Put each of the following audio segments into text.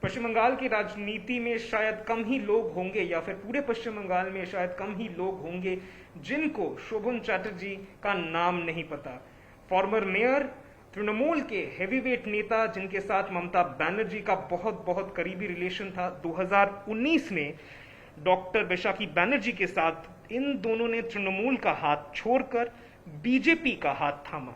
पश्चिम बंगाल की राजनीति में शायद कम ही लोग होंगे या फिर पूरे पश्चिम बंगाल में शायद कम ही लोग होंगे जिनको शोभन चैटर्जी का नाम नहीं पता। फॉर्मर मेयर, तृणमूल के हेवीवेट नेता जिनके साथ ममता बनर्जी का बहुत बहुत करीबी रिलेशन था। 2019 में डॉक्टर बैशाखी बनर्जी के साथ इन दोनों ने तृणमूल का हाथ छोड़कर बीजेपी का हाथ थामा।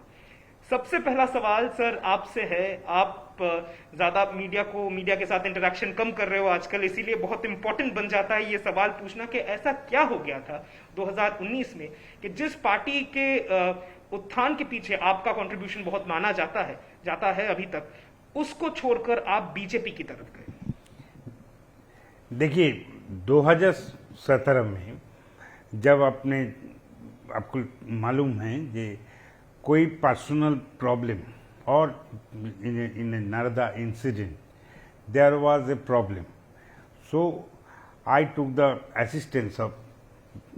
सबसे पहला सवाल सर आपसे है, आप ज्यादा मीडिया के साथ इंटरेक्शन कम कर रहे हो आजकल, इसीलिए बहुत इंपॉर्टेंट बन जाता है ये सवाल पूछना कि ऐसा क्या हो गया था 2019 में कि जिस पार्टी के उत्थान के पीछे आपका कंट्रीब्यूशन बहुत माना जाता है अभी तक, उसको छोड़कर आप बीजेपी की तरफ गए। देखिए 2017 में जब आपको मालूम है कि कोई पर्सनल प्रॉब्लम और in Narada incident there was a problem, so I took the assistance of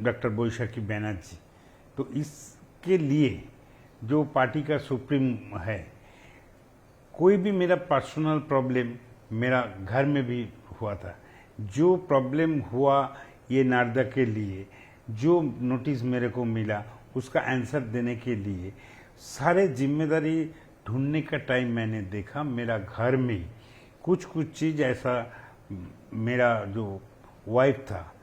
doctor Baishakhi Banerjee. तो इसके लिए जो पार्टी का सुप्रीम है, कोई भी मेरा पर्सनल प्रॉब्लम मेरा घर में भी हुआ था, जो प्रॉब्लम हुआ ये नारदा के लिए, जो नोटिस मेरे को मिला उसका आंसर देने के लिए सारे जिम्मेदारी ढूंढने का टाइम मैंने देखा। मेरा घर में कुछ चीज़ ऐसा, मेरा जो वाइफ था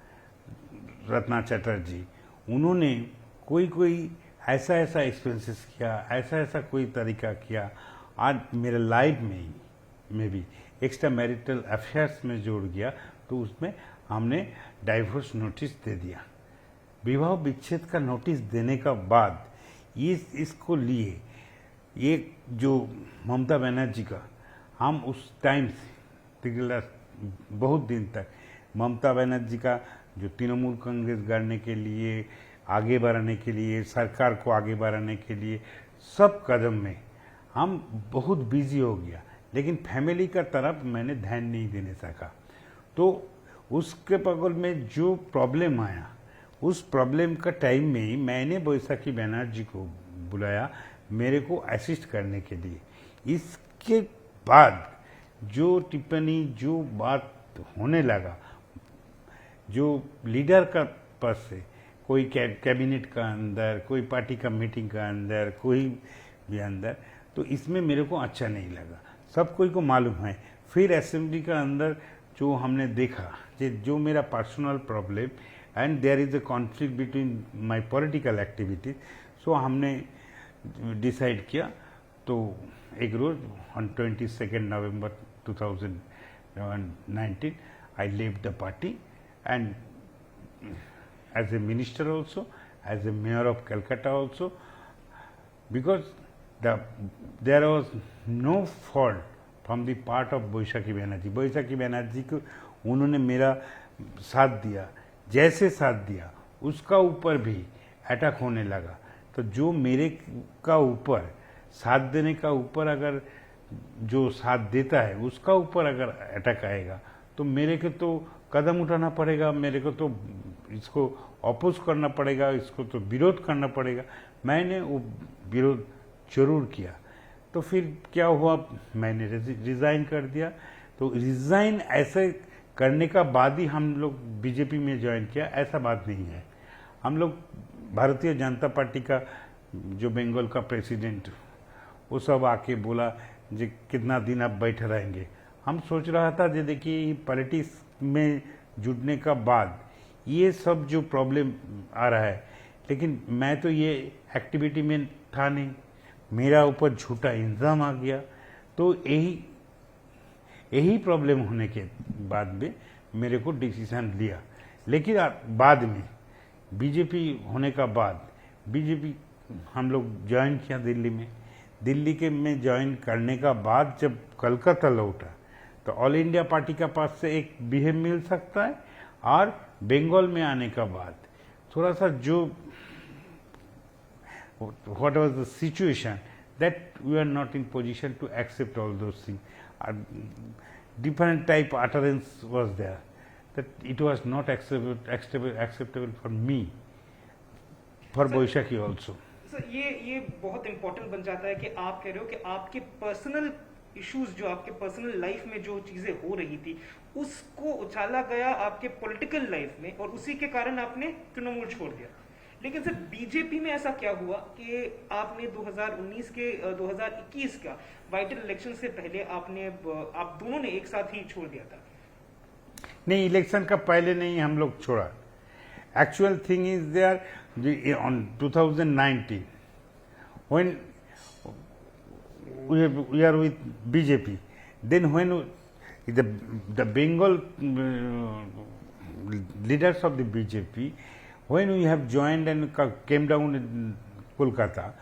रत्ना चैटर्जी, उन्होंने कोई ऐसा एक्सपेंसेस किया, ऐसा कोई तरीका किया, आज मेरे लाइफ में भी एक्स्ट्रा मैरिटल अफेयर्स में जोड़ गया। तो उसमें हमने डाइवोर्स नोटिस दे दिया। विवाह विच्छेद का नोटिस देने का बाद इसको लिए ये जो ममता बनर्जी का, हम उस टाइम से बहुत दिन तक ममता बनर्जी का जो तृणमूल कांग्रेस गढ़ने के लिए, आगे बढ़ाने के लिए, सरकार को आगे बढ़ाने के लिए सब कदम में हम बहुत बिजी हो गया, लेकिन फैमिली का तरफ मैंने ध्यान नहीं देने सका। तो उसके बगल में जो प्रॉब्लम आया, उस प्रॉब्लम का टाइम में ही मैंने बैशाखी बनर्जी को बुलाया मेरे को असिस्ट करने के लिए। इसके बाद जो टिप्पणी, जो बात होने लगा, जो लीडर का पास से कोई कैबिनेट का अंदर, कोई पार्टी का मीटिंग का अंदर, कोई भी अंदर, तो इसमें मेरे को अच्छा नहीं लगा। सब कोई को मालूम है। फिर असेंबली का अंदर जो हमने देखा कि जो मेरा personal problem and there is a conflict between my political activities, so हमने डिसाइड किया। तो एक रोज on 22 November 2019 I left the party and as a minister also, as a mayor of Calcutta also, because there was no fault from the part of Baishakhi Banerjee. Baishakhi Banerjee को उन्होंने मेरा साथ दिया, जैसे साथ दिया उसका ऊपर भी अटैक होने लगा। तो जो मेरे का ऊपर साथ देने का ऊपर अगर जो साथ देता है उसका ऊपर अगर अटैक आएगा तो मेरे को तो कदम उठाना पड़ेगा, मेरे को तो इसको अपोज करना पड़ेगा, इसको तो विरोध करना पड़ेगा। मैंने वो विरोध जरूर किया। तो फिर क्या हुआ, मैंने रिज़ाइन कर दिया। तो रिज़ाइन ऐसे करने का बाद ही हम लोग बीजेपी में ज्वाइन किया, ऐसा बात नहीं है। हम लोग भारतीय जनता पार्टी का जो बंगाल का प्रेसिडेंट, वो सब आके बोला जी कितना दिन आप बैठे रहेंगे। हम सोच रहा था जी देखिए पॉलिटिक्स में जुड़ने का बाद ये सब जो प्रॉब्लम आ रहा है, लेकिन मैं तो ये एक्टिविटी में था नहीं, मेरा ऊपर झूठा इल्ज़ाम आ गया। तो यही प्रॉब्लम होने के बाद में मेरे को डिसीजन लिया। लेकिन बाद में बीजेपी होने का बाद बीजेपी हम लोग ज्वाइन किया दिल्ली में। दिल्ली के में ज्वाइन करने का बाद जब कलकत्ता लौटा तो ऑल इंडिया पार्टी का पास से एक बिहेव मिल सकता है, और बंगाल में आने का बाद थोड़ा सा जो what was the situation that we are not in position to accept all those things. Different type utterance was there that it was not acceptable for me, for Boishaki also. Sir ये बहुत important बन जाता है कि आप कह रहे हो कि आपके पर्सनल इश्यूज, जो आपके पर्सनल लाइफ में जो चीजें हो रही थी, उसको उछाला गया आपके पॉलिटिकल लाइफ में, और उसी के कारण आपने तृणमूल छोड़ दिया। लेकिन सर बीजेपी में ऐसा क्या हुआ कि आपने 2019 के 2021 का वाइटल इलेक्शन से पहले आप दोनों ने एक साथ ही छोड़ दिया था? नहीं, इलेक्शन का पहले नहीं हम लोग छोड़ा। Actual thing is there on 2019 when we are with BJP, then when the Bengal leaders of the BJP, when we have joined and came down in Kolkata,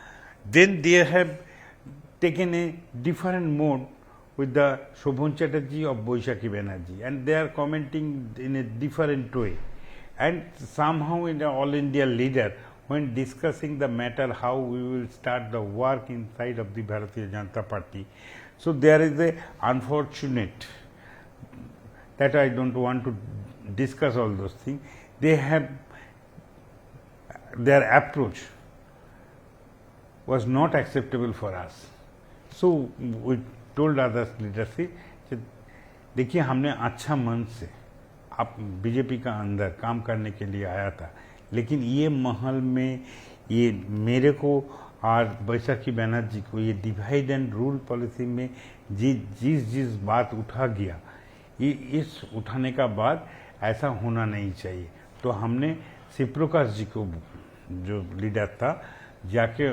then they have taken a different mode with the Shobhan Chatterjee of Boishakhi Banerjee, and they are commenting in a different way. And somehow in the All India leader, when discussing the matter how we will start the work inside of the Bharatiya Janata Party, so there is a unfortunate that I don't want to discuss all those things. They have their approach was not acceptable for us. So we told others leadership, देखिए हमने अच्छा मन से आप BJP का अंदर काम करने के लिए आया था, लेकिन ये महल में ये मेरे को और बैसाखी बैनर्जी को ये डिवाइड एंड रूल पॉलिसी में जिस बात उठा गया, ये इस उठाने का बाद ऐसा होना नहीं चाहिए। तो हमने शिवप्रकाश जी को जो लीडर था जाके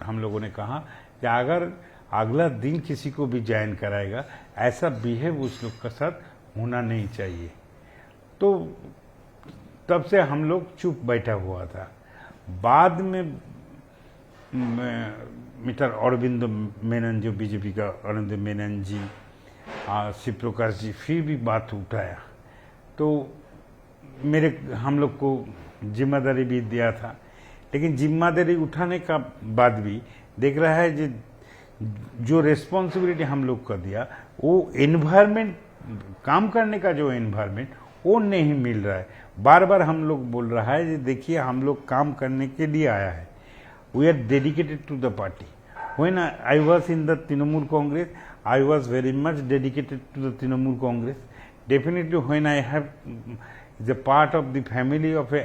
हम लोगों ने कहा कि अगर अगला दिन किसी को भी ज्वाइन कराएगा ऐसा बिहेव उस लोग के साथ होना नहीं चाहिए। तो तब से हम लोग चुप बैठा हुआ था। बाद में मिस्टर अरविंद मेनन जो बीजेपी का अरविंद मेनन जी, शिवप्रकाश जी फिर भी बात उठाया, तो हम लोग को जिम्मेदारी भी दिया था। लेकिन जिम्मेदारी उठाने का बाद भी देख रहा है जो रेस्पॉन्सिबिलिटी हम लोग का दिया, वो एनवायरमेंट, काम करने का जो एनवायरमेंट वो नहीं मिल रहा है। बार बार हम लोग बोल रहा है, देखिए हम लोग काम करने के लिए आया है, we are dedicated to the party. When I was in the Trinamool Congress, I was very much dedicated to the Trinamool Congress. Definitely when I have the part of the family of a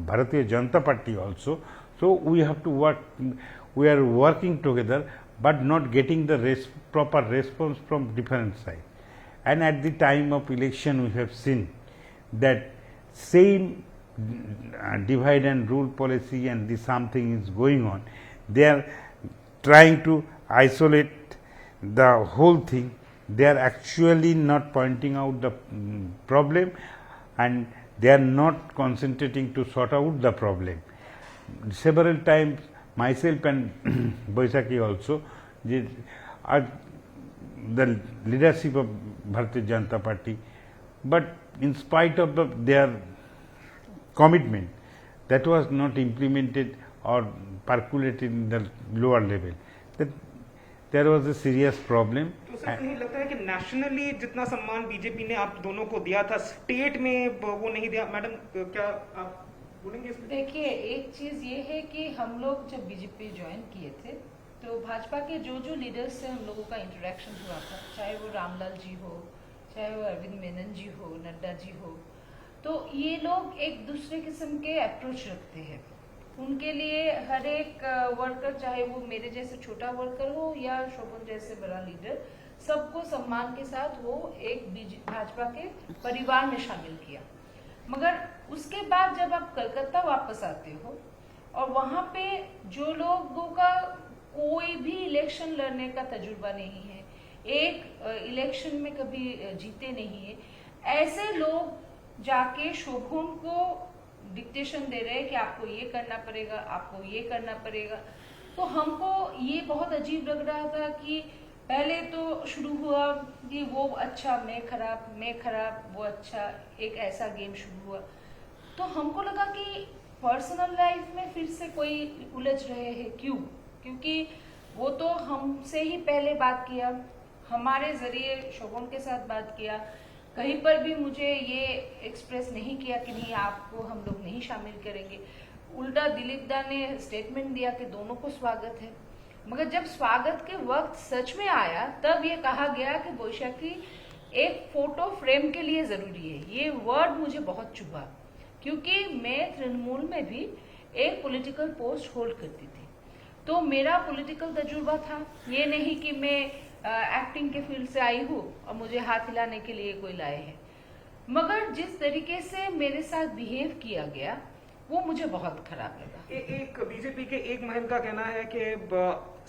Bharatiya Janata Party also, so we have to work, we are working together but not getting the proper response from different sides. And at the time of election we have seen that same divide and rule policy and the something is going on. They are trying to isolate the whole thing. They are actually not pointing out the problem, and they are not concentrating to sort out the problem. Several times myself and Boishakhi also, are the leadership of Bharatiya Janata Party, but in spite of their commitment, that was not implemented or percolated in the lower level. That there was a serious problem. तो sir नहीं लगता है कि nationally जितना सम्मान BJP ने आप दोनों को दिया था, स्टेट में वो नहीं दिया? मैडम क्या आप बोलेंगे इसमें? देखिए, एक चीज ये है कि हम लोग जब बीजेपी ज्वाइन किए थे तो भाजपा के जो लीडर्स से हम लोगों का इंटरेक्शन हुआ था, चाहे वो रामलाल जी हो, चाहे वो अरविंद मेनन जी हो, नड्डा जी हो, तो ये लोग एक दूसरे किस्म के अप्रोच रखते हैं। उनके लिए हर एक वर्कर, चाहे वो मेरे जैसे छोटा वर्कर हो या शोभन जैसे बड़ा लीडर, सबको सम्मान के साथ वो एक भाजपा के परिवार में शामिल किया। मगर उसके बाद जब आप कलकत्ता वापस आते हो और वहां पे जो लोगों का कोई भी इलेक्शन लड़ने का तजुर्बा नहीं है, एक इलेक्शन में कभी जीते नहीं है, ऐसे लोग जाके शोभन को डिक्टेशन दे रहे हैं कि आपको ये करना पड़ेगा, आपको ये करना पड़ेगा। तो हमको ये बहुत अजीब लग रहा था कि पहले तो शुरू हुआ कि वो अच्छा मैं खराब वो अच्छा, एक ऐसा गेम शुरू हुआ। तो हमको लगा कि पर्सनल लाइफ में फिर से कोई उलझ रहे हैं। क्योंकि वो तो हमसे ही पहले बात किया, हमारे जरिए शोभन के साथ बात किया, कहीं पर भी मुझे ये एक्सप्रेस नहीं किया कि नहीं आपको हम लोग नहीं शामिल करेंगे। उल्टा दिलीप दा ने स्टेटमेंट दिया कि दोनों को स्वागत है। मगर जब स्वागत के वक्त सच में आया तब ये कहा गया कि बोईशाकी एक फोटो फ्रेम के लिए जरूरी है। ये वर्ड मुझे बहुत चुभा, क्योंकि मैं तृणमूल में भी एक पॉलिटिकल पोस्ट होल्ड करती थी, तो मेरा पॉलिटिकल तजुर्बा था। ये नहीं कि मैं एक्टिंग के फील्ड से आई हूँ और मुझे हाथ हिलाने के लिए कोई लाए है। मगर जिस तरीके से मेरे साथ बिहेव किया गया वो मुझे बहुत खराब लगा। एक बीजेपी के एक महल का कहना है कि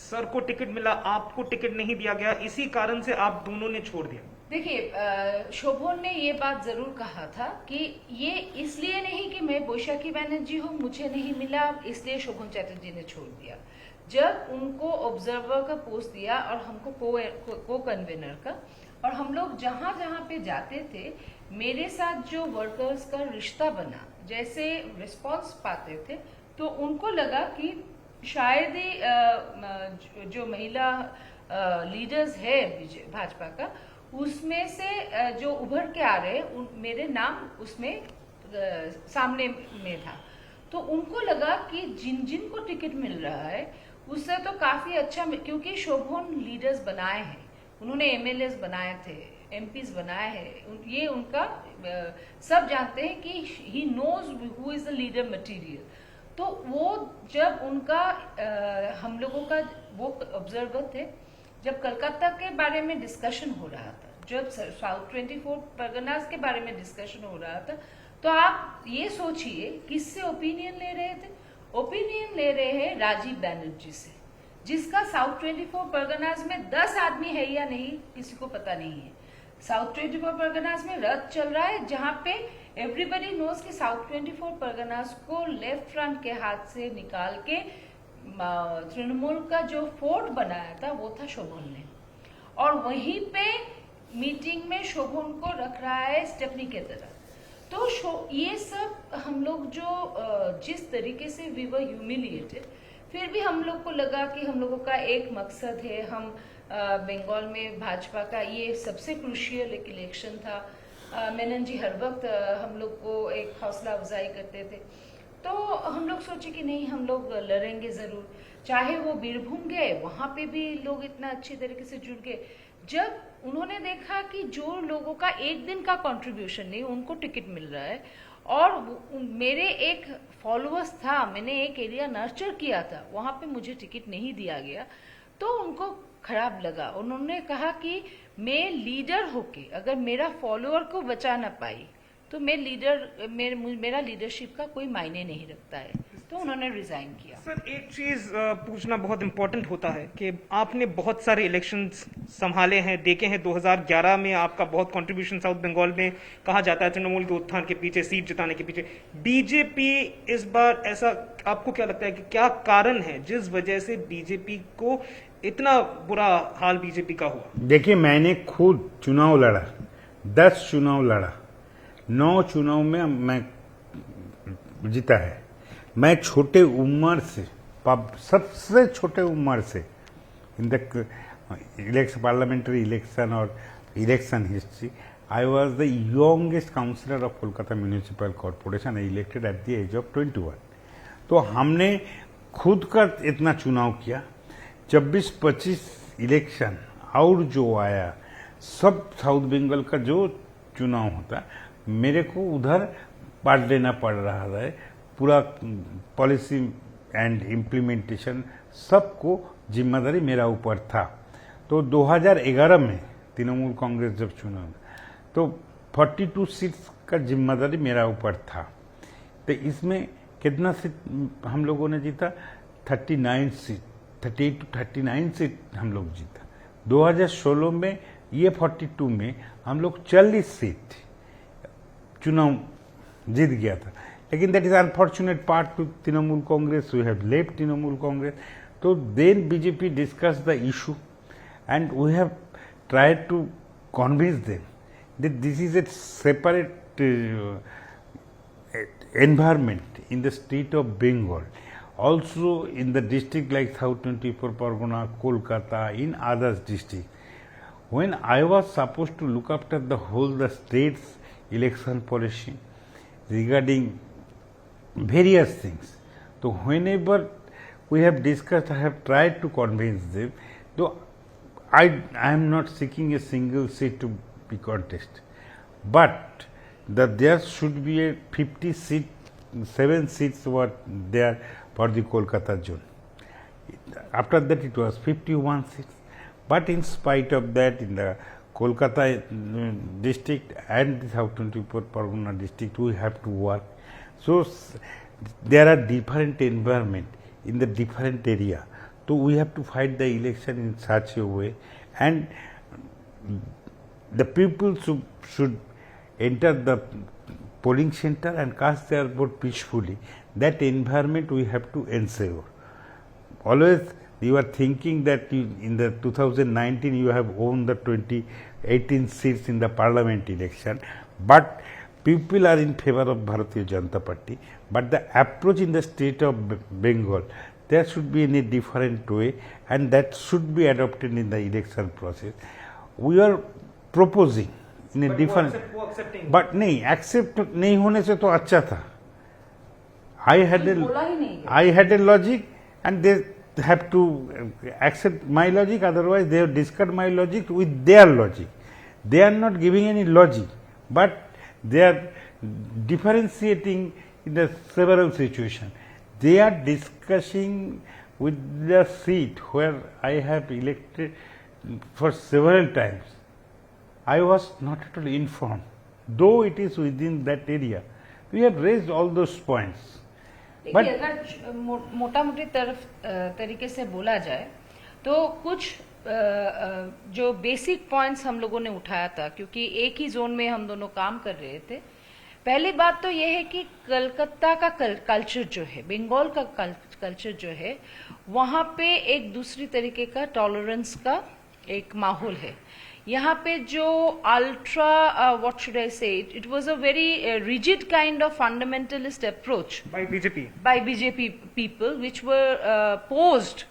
सर को टिकट मिला, आपको टिकट नहीं दिया गया, इसी कारण से आप दोनों ने छोड़ दिया। देखिए, शोभन ने ये बात जरूर कहा था कि ये इसलिए नहीं कि मैं बोईशाकी बैनर्जी हूँ, मुझे नहीं मिला इसलिए शोभन चैटर्जी ने छोड़ दिया। जब उनको ऑब्जर्वर का पोस्ट दिया और हमको को कन्वीनर का, और हम लोग जहां जहां पे जाते थे मेरे साथ जो वर्कर्स का रिश्ता बना, जैसे रिस्पांस पाते थे, तो उनको लगा कि शायद ही जो महिला लीडर्स है भाजपा का, उसमें से जो उभर के आ रहे मेरे नाम उसमें सामने में था। तो उनको लगा कि जिन जिन को टिकट मिल रहा है उससे तो काफी अच्छा, क्योंकि शोभन लीडर्स बनाए हैं, उन्होंने एमएलएस बनाए थे, एमपीज बनाए हैं, ये उनका सब जानते हैं कि he knows who is the leader material. तो वो जब उनका हम लोगों का वो ऑब्जर्वर थे, जब कलकत्ता के बारे में डिस्कशन हो रहा था, जब साउथ 24 परगनास के बारे में डिस्कशन हो रहा था, तो आप ये सोचिए किससे ओपिनियन ले रहे थे। ओपिनियन ले रहे हैं राजीव बैनर्जी से, जिसका साउथ 24 परगनास में 10 आदमी है या नहीं किसी को पता नहीं है। साउथ 24 परगनास में रथ चल रहा है, जहां पे एवरीबडी नोज कि साउथ 24 परगनास को लेफ्ट फ्रंट के हाथ से निकाल के तृणमूल का जो फोर्ट बनाया था वो था शोभन ने, और वहीं पे मीटिंग में शोभन को रख रहा है स्टेफनी के तरह। तो ये सब हम लोग जो जिस तरीके से वी वर ह्यूमिलिएटेड, फिर भी हम लोग को लगा कि हम लोगों का एक मकसद है, हम बंगाल में भाजपा का ये सबसे क्रूशियल एक इलेक्शन था। मेनन जी हर वक्त हम लोग को एक हौसला अफजाई करते थे, तो हम लोग सोचे कि नहीं हम लोग लड़ेंगे जरूर। चाहे वो बीरभूम गए, वहां पे भी लोग इतना अच्छी तरीके से जुड़ गए। जब उन्होंने देखा कि जो लोगों का एक दिन का कंट्रीब्यूशन नहीं, उनको टिकट मिल रहा है, और मेरे एक फॉलोअर्स था, मैंने एक एरिया नर्चर किया था, वहां पे मुझे टिकट नहीं दिया गया, तो उनको खराब लगा। उन्होंने कहा कि मैं लीडर होके अगर मेरा फॉलोअर को बचा ना पाई तो मेरा लीडरशिप का कोई मायने नहीं रखता है, तो उन्होंने रिजाइन किया। सर, एक चीज पूछना बहुत इंपॉर्टेंट होता है कि आपने बहुत सारे इलेक्शंस संभाले हैं, देखे हैं। 2011 में आपका बहुत कंट्रीब्यूशन साउथ बंगाल में, कहा जाता है तृणमूल के उत्थान के पीछे, सीट जिताने के पीछे। बीजेपी इस बार ऐसा, आपको क्या लगता है कि क्या कारण है जिस वजह से बीजेपी को इतना बुरा हाल बीजेपी का हुआ? देखिए, मैंने खुद चुनाव लड़ा, 10 चुनाव लड़ा, 9 चुनाव में मैं जीता है। मैं छोटे उम्र से, सबसे छोटे उम्र से इन द पार्लियामेंट्री इलेक्शन और election history, I was the youngest councillor of Kolkata municipal corporation, elected at the age of 21। तो हमने खुद का इतना चुनाव किया। 24-25 इलेक्शन और जो आया, सब साउथ बंगाल का जो चुनाव होता, मेरे को उधर पार्ट लेना पड़ रहा है। पूरा पॉलिसी एंड इम्प्लीमेंटेशन सबको जिम्मेदारी मेरा ऊपर था। तो 2011 में तृणमूल कांग्रेस जब चुना तो 42 सीट्स का जिम्मेदारी मेरा ऊपर था। तो इसमें कितना सीट हम लोगों ने जीता? 39 सीट, 38 to 39 सीट हम लोग जीता। 2016 में ये 42 में हम लोग 40 सीट चुनाव जीत गया था। लेकिन that is unfortunate part to Trinamool Congress, we have left Trinamool Congress. तो then BJP discuss the issue and we have tried to convince them that this is a separate environment in the state of Bengal, also in the district like South 24 Pargana, Kolkata, in others district. When I was supposed to look after the whole the state's election policy regarding various things, so whenever we have discussed, I have tried to convince them, though I am not seeking a single seat to be contest, but that there should be a 50 seat, 7 seats were there for the Kolkata zone. After that it was 51 seats, but in spite of that, in the Kolkata district and the South 24 Pargana district, we have to work. So there are different environment in the different area. So we have to fight the election in such a way, and the people should enter the polling center and cast their vote peacefully. That environment we have to ensure. Always you are thinking that in the 2019 you have won the 2018 seats in the parliament election, but people are in favor of Bharatiya Janata Party, but the approach in the state of Bengal, there should be in a different way, and that should be adopted in the election process. We are proposing in a different, but नहीं accept नहीं होने से तो अच्छा था. I had a logic, and they have to accept my logic, otherwise they have discussed my logic with their logic. They are not giving any logic, but they are differentiating in the several situations. They are discussing with the seat where I have elected for several times. I was not at all informed, though it is within that area. We have raised all those points. देखिए, अगर मोटा मोटी तरीके से बोला जाए तो कुछ जो बेसिक पॉइंट्स हम लोगों ने उठाया था, क्योंकि एक ही जोन में हम दोनों काम कर रहे थे. पहली बात तो यह है कि कलकत्ता का कल्चर जो है, बंगाल का कल्चर जो है, वहाँ पे एक दूसरी तरीके का टॉलरेंस का एक माहौल है. यहाँ पे जो अल्ट्रा व्हाट शुड आई से, it was a very rigid kind of fundamentalist approach by BJP people which were posed.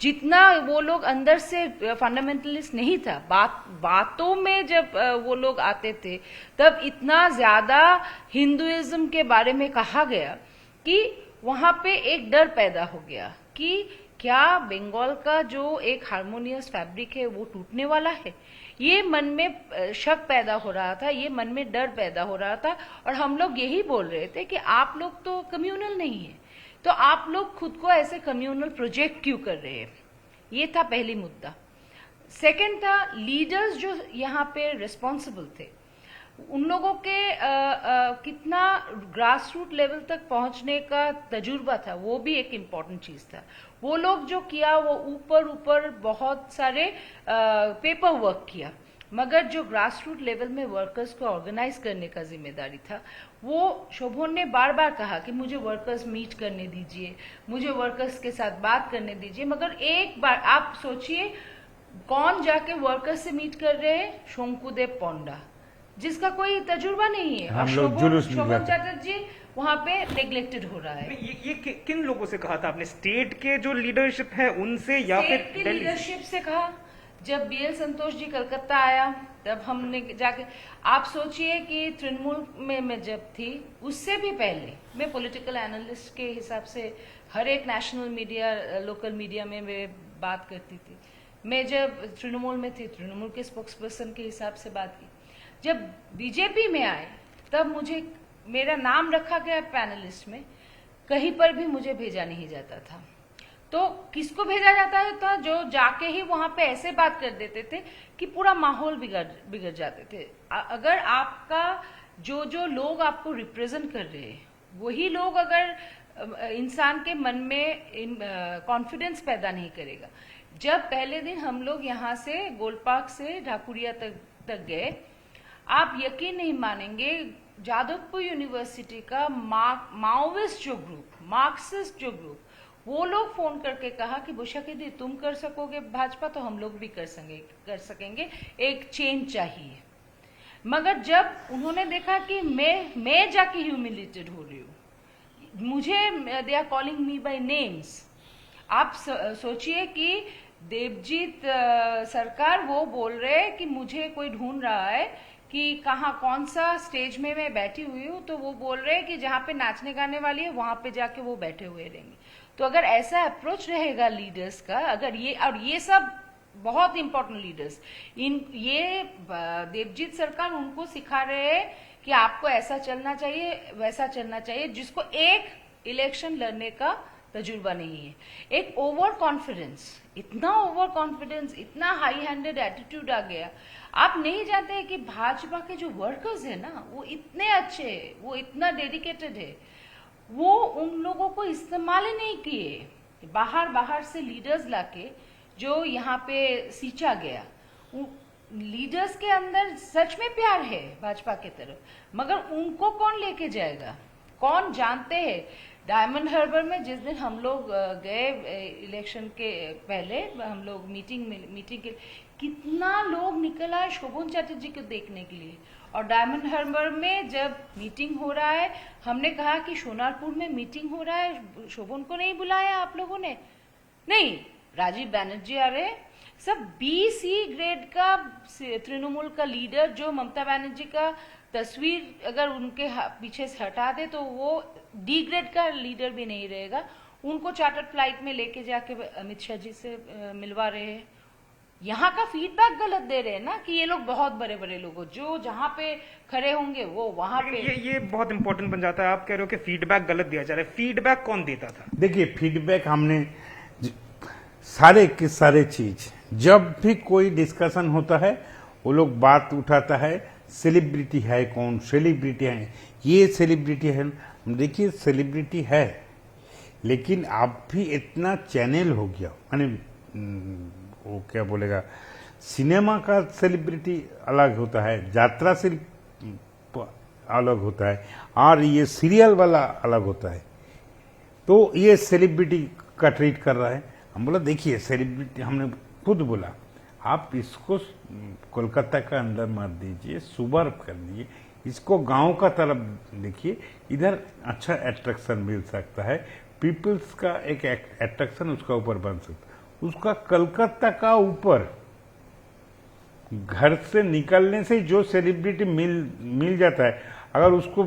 जितना वो लोग अंदर से फंडामेंटलिस्ट नहीं था, बातों में जब वो लोग आते थे तब इतना ज्यादा हिंदुइज्म के बारे में कहा गया कि वहां पे एक डर पैदा हो गया कि क्या बंगाल का जो एक हार्मोनियस फैब्रिक है वो टूटने वाला है. ये मन में शक पैदा हो रहा था, ये मन में डर पैदा हो रहा था, और हम लोग यही बोल रहे थे कि आप लोग तो कम्युनल नहीं है, तो आप लोग खुद को ऐसे कम्युनल प्रोजेक्ट क्यों कर रहे हैं. ये था पहली मुद्दा. सेकंड था लीडर्स जो यहाँ पे रिस्पॉन्सिबल थे, उन लोगों के कितना ग्रास रूट लेवल तक पहुंचने का तजुर्बा था, वो भी एक इम्पॉर्टेंट चीज था. वो लोग जो किया वो ऊपर बहुत सारे पेपर वर्क किया, मगर जो ग्रास रूट लेवल में वर्कर्स को ऑर्गेनाइज करने का जिम्मेदारी था, वो शोभन ने बार बार कहा कि मुझे वर्कर्स मीट करने दीजिए, मुझे वर्कर्स के साथ बात करने दीजिए. मगर एक बार आप सोचिए कौन जाके वर्कर्स से मीट कर रहे हैं, शंकुदेव पोंडा, जिसका कोई तजुर्बा नहीं है, और शोभन चैटर्जी वहां पे नेग्लेक्टेड हो रहा है. ये किन लोगों से कहा था आपने? स्टेट के जो लीडरशिप है उनसे या फिर लीडरशिप से कहा? जब बीएल संतोष जी कलकत्ता आया तब हमने जाके, आप सोचिए कि तृणमूल में मैं जब थी उससे भी पहले मैं पॉलिटिकल एनालिस्ट के हिसाब से हर एक नेशनल मीडिया, लोकल मीडिया में मैं बात करती थी. मैं जब तृणमूल में थी, तृणमूल के स्पोक्स पर्सन के हिसाब से बात की. जब बीजेपी में आए तब मुझे मेरा नाम रखा गया पैनलिस्ट में, कहीं पर भी मुझे भेजा नहीं जाता था. तो किसको भेजा जाता था? जो जाके ही वहां पे ऐसे बात कर देते थे कि पूरा माहौल बिगड़ जाते थे. अगर आपका जो लोग आपको रिप्रेजेंट कर रहे हैं वही लोग अगर इंसान के मन में कॉन्फिडेंस पैदा नहीं करेगा. जब पहले दिन हम लोग यहाँ से गोलपाक से ढाकुरिया तक गए, आप यकीन नहीं मानेंगे, जादवपुर यूनिवर्सिटी का माओविस्ट जो ग्रुप, मार्क्सिस्ट जो ग्रुप, वो लोग फोन करके कहा कि बुशा दीदी तुम कर सकोगे भाजपा तो हम लोग भी कर सकेंगे, एक चेंज चाहिए. मगर जब उन्होंने देखा कि मैं जाके ह्यूमिलेटेड हो रही हूँ, मुझे they are calling me by names. आप सोचिए कि देवजीत सरकार वो बोल रहे हैं कि मुझे कोई ढूंढ रहा है कि कहाँ कौन सा स्टेज में मैं बैठी हुई हूँ, तो वो बोल रहे हैं कि जहाँ पे नाचने गाने वाली है वहां पे जाके वो बैठे हुए रहेंगे. तो अगर ऐसा अप्रोच रहेगा लीडर्स का, अगर ये सब बहुत इंपॉर्टेंट लीडर्स, ये देवजीत सरकार उनको सिखा रहे हैं कि आपको ऐसा चलना चाहिए, वैसा चलना चाहिए, जिसको एक इलेक्शन लड़ने का तजुर्बा नहीं है। एक ओवर कॉन्फिडेंस, इतना ओवर कॉन्फिडेंस, इतना हाई हैंडेड एटीट्यूड आ गया। आप नहीं जानते हैं कि भाजपा के जो वर्कर्स है ना, वो इतने अच्छे है, वो इतना डेडिकेटेड है, वो उन लोगों को इस्तेमाल ही नहीं किए। बाहर से लीडर्स लाके जो यहाँ पे सींचा गया, लीडर्स के अंदर सच में प्यार है भाजपा के तरफ, मगर उनको कौन लेके जाएगा? कौन जानते हैं? डायमंड हार्बर में जिस दिन हम लोग गए इलेक्शन के पहले, हम लोग मीटिंग के, कितना लोग निकल आए शोभन चैटर्जी को देखने के लिए। और डायमंड हार्बर में जब मीटिंग हो रहा है, हमने कहा कि सोनारपुर में मीटिंग हो रहा है, शोभन को नहीं बुलाया आप लोगों ने? नहीं, राजीव बैनर्जी आ रहे, सब BC ग्रेड का तृणमूल का लीडर, जो ममता बनर्जी का तस्वीर अगर उनके पीछे से हटा दे तो वो D ग्रेड का लीडर भी नहीं रहेगा। उनको चार्टर्ड फ्लाइट में लेके जाके अमित शाह जी से मिलवा रहे हैं। यहाँ का फीडबैक गलत दे रहे हैं ना, कि ये लोग बहुत बड़े बड़े लोग हो, जो जहाँ पे खड़े होंगे वो वहां पे। ये बहुत इंपॉर्टेंट बन जाता है। आप कह रहे हो कि फीडबैक गलत दिया जा रहा है। फीडबैक कौन देता था? देखिए, फीडबैक हमने सारे के सारे चीज, जब भी कोई डिस्कशन होता है वो लोग बात उठाता है, सेलिब्रिटी है कौन, सेलिब्रिटी है, ये सेलिब्रिटी है। देखिए, सेलिब्रिटी है, लेकिन अब भी इतना चैनल हो गया, माने वो क्या बोलेगा, सिनेमा का सेलिब्रिटी अलग होता है, यात्रा से अलग होता है, और ये सीरियल वाला अलग होता है। तो ये सेलिब्रिटी का ट्रीट कर रहा है। हम बोला देखिए, सेलिब्रिटी, हमने खुद बोला आप इसको कोलकाता का अंदर मत दीजिए, सुबर कर दीजिए, इसको गांव का तरफ देखिए, इधर अच्छा अट्रैक्शन मिल सकता है, पीपल्स का एक अट्रैक्शन उसका ऊपर बन सकता है। उसका कलकत्ता का ऊपर घर से निकलने से जो सेलिब्रिटी मिल जाता है, अगर उसको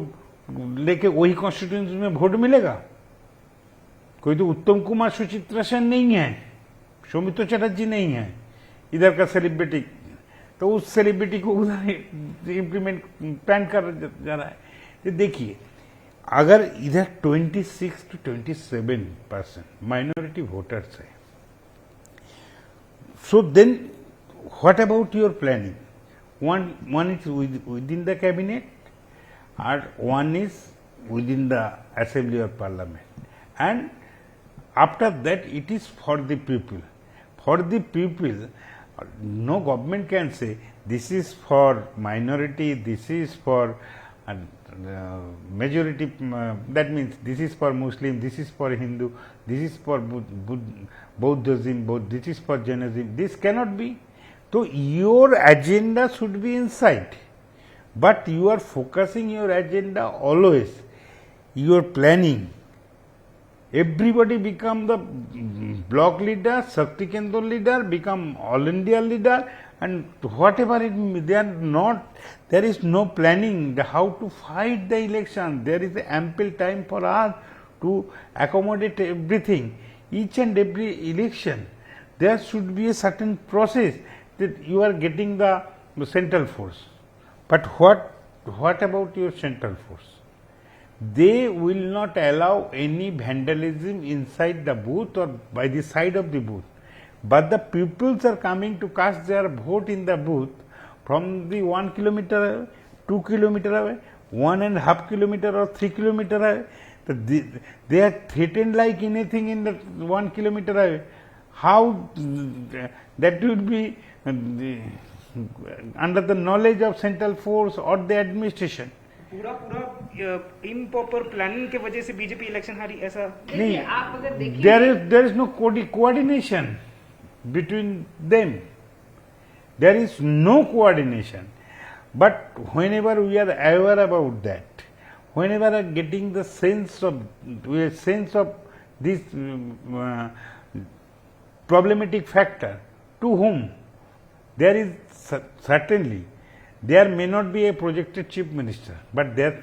लेके वही कॉन्स्टिट्यूएंसी में वोट मिलेगा? कोई तो उत्तम कुमार सुचित्रा सेन नहीं है, सौमित्र चटर्जी नहीं है, इधर का सेलिब्रिटी, तो उस सेलिब्रिटी को उधर इम्प्लीमेंट प्लान कर जा रहा है। तो देखिए, अगर इधर 26 to 27% माइनॉरिटी वोटर्स है, so then what about your planning? one is within the cabinet and one is within the assembly or parliament, and after that it is for the people. For the people, no government can say this is for minority, this is for majority, that means this is for Muslim, this is for Hindu, this is for Buddhism, this is for Jainism. This cannot be. So your agenda should be inside, but you are focusing your agenda always, you are planning. Everybody become the block leader, Shakti Kendra leader, become all India leader, and whatever it may, they are not, there is no planning how to fight the election. There is ample time for us to accommodate everything. Each and every election, there should be a certain process that you are getting the central force. But what about your central force? They will not allow any vandalism inside the booth or by the side of the booth. But the pupils are coming to cast their vote in the booth from the 1 kilometer away, 2 kilometer away, 1.5 kilometer or 3 kilometer away. They are threatened like anything in the 1 kilometer away. How that would be under the knowledge of central force or the administration? पूरा improper planning के वजह से BJP election हारी, ऐसा नहीं। आप अगर देखिए, there is no coordination between them. There is no coordination. But whenever we are aware about that, whenever we are getting the sense of this problematic factor, to whom? There is certainly, there may not be a projected chief minister, but there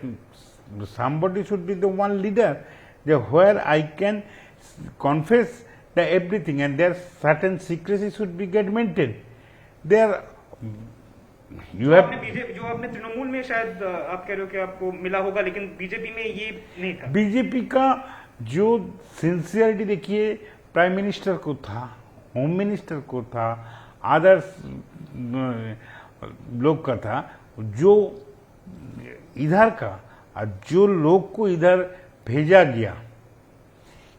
somebody should be the one leader where I can confess the everything, and there certain secrecy should be get maintained. There, you have जो आपने तृणमूल में शायद आप कह रहे हो कि आपको मिला होगा, लेकिन बीजेपी में ये नहीं था। बीजेपी का जो सिंसियरिटी देखिए, प्राइम मिनिस्टर को था, होम मिनिस्टर को था, अदर्स लोग का था, जो इधर का जो लोग को इधर भेजा गया,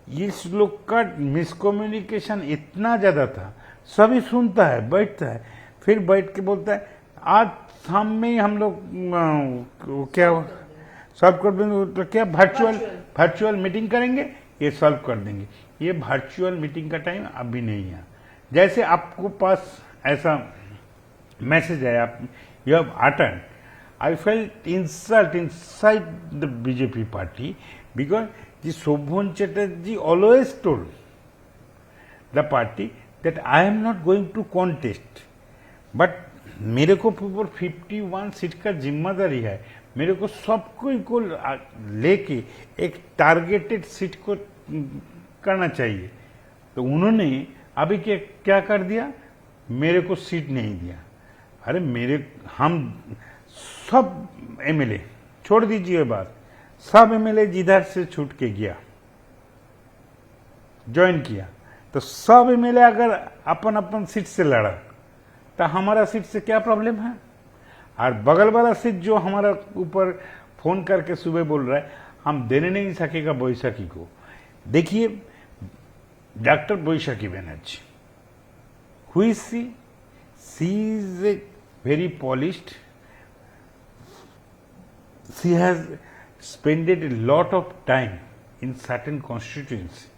इस लोग का मिसकम्युनिकेशन इतना ज्यादा था। सभी सुनता है, बैठता है, फिर बैठ के बोलता है आज शाम में ही हम लोग क्या सॉल्व कर देंगे, तो क्या वर्चुअल मीटिंग करेंगे, ये सॉल्व कर देंगे। ये वर्चुअल मीटिंग का टाइम अभी नहीं है। जैसे आपको पास ऐसा मैसेज है, आप you have attend, I felt insult inside the BJP party because the Shobhan Chatterjee always told the party that I am not going to contest, but मेरे को ऊपर 51 सीट का जिम्मेदारी है, मेरे को सबको को लेके एक टारगेटेड सीट को करना चाहिए। तो उन्होंने अभी क्या कर दिया, मेरे को सीट नहीं दिया। अरे हम सब एमएलए, छोड़ दीजिए बात, सब एमएलए जिधर से छूट के गया, ज्वाइन किया, तो सब एमएलए अगर अपन अपन सीट से लड़ा तो हमारा सीट से क्या प्रॉब्लम है। और बगल वाला सीट जो हमारा ऊपर फोन करके सुबह बोल रहा है हम देने नहीं सकेगा बैशाखी को। देखिए doctor Baishakhi Banerjee, who is she is a very polished, she has spent a lot of time in certain constituency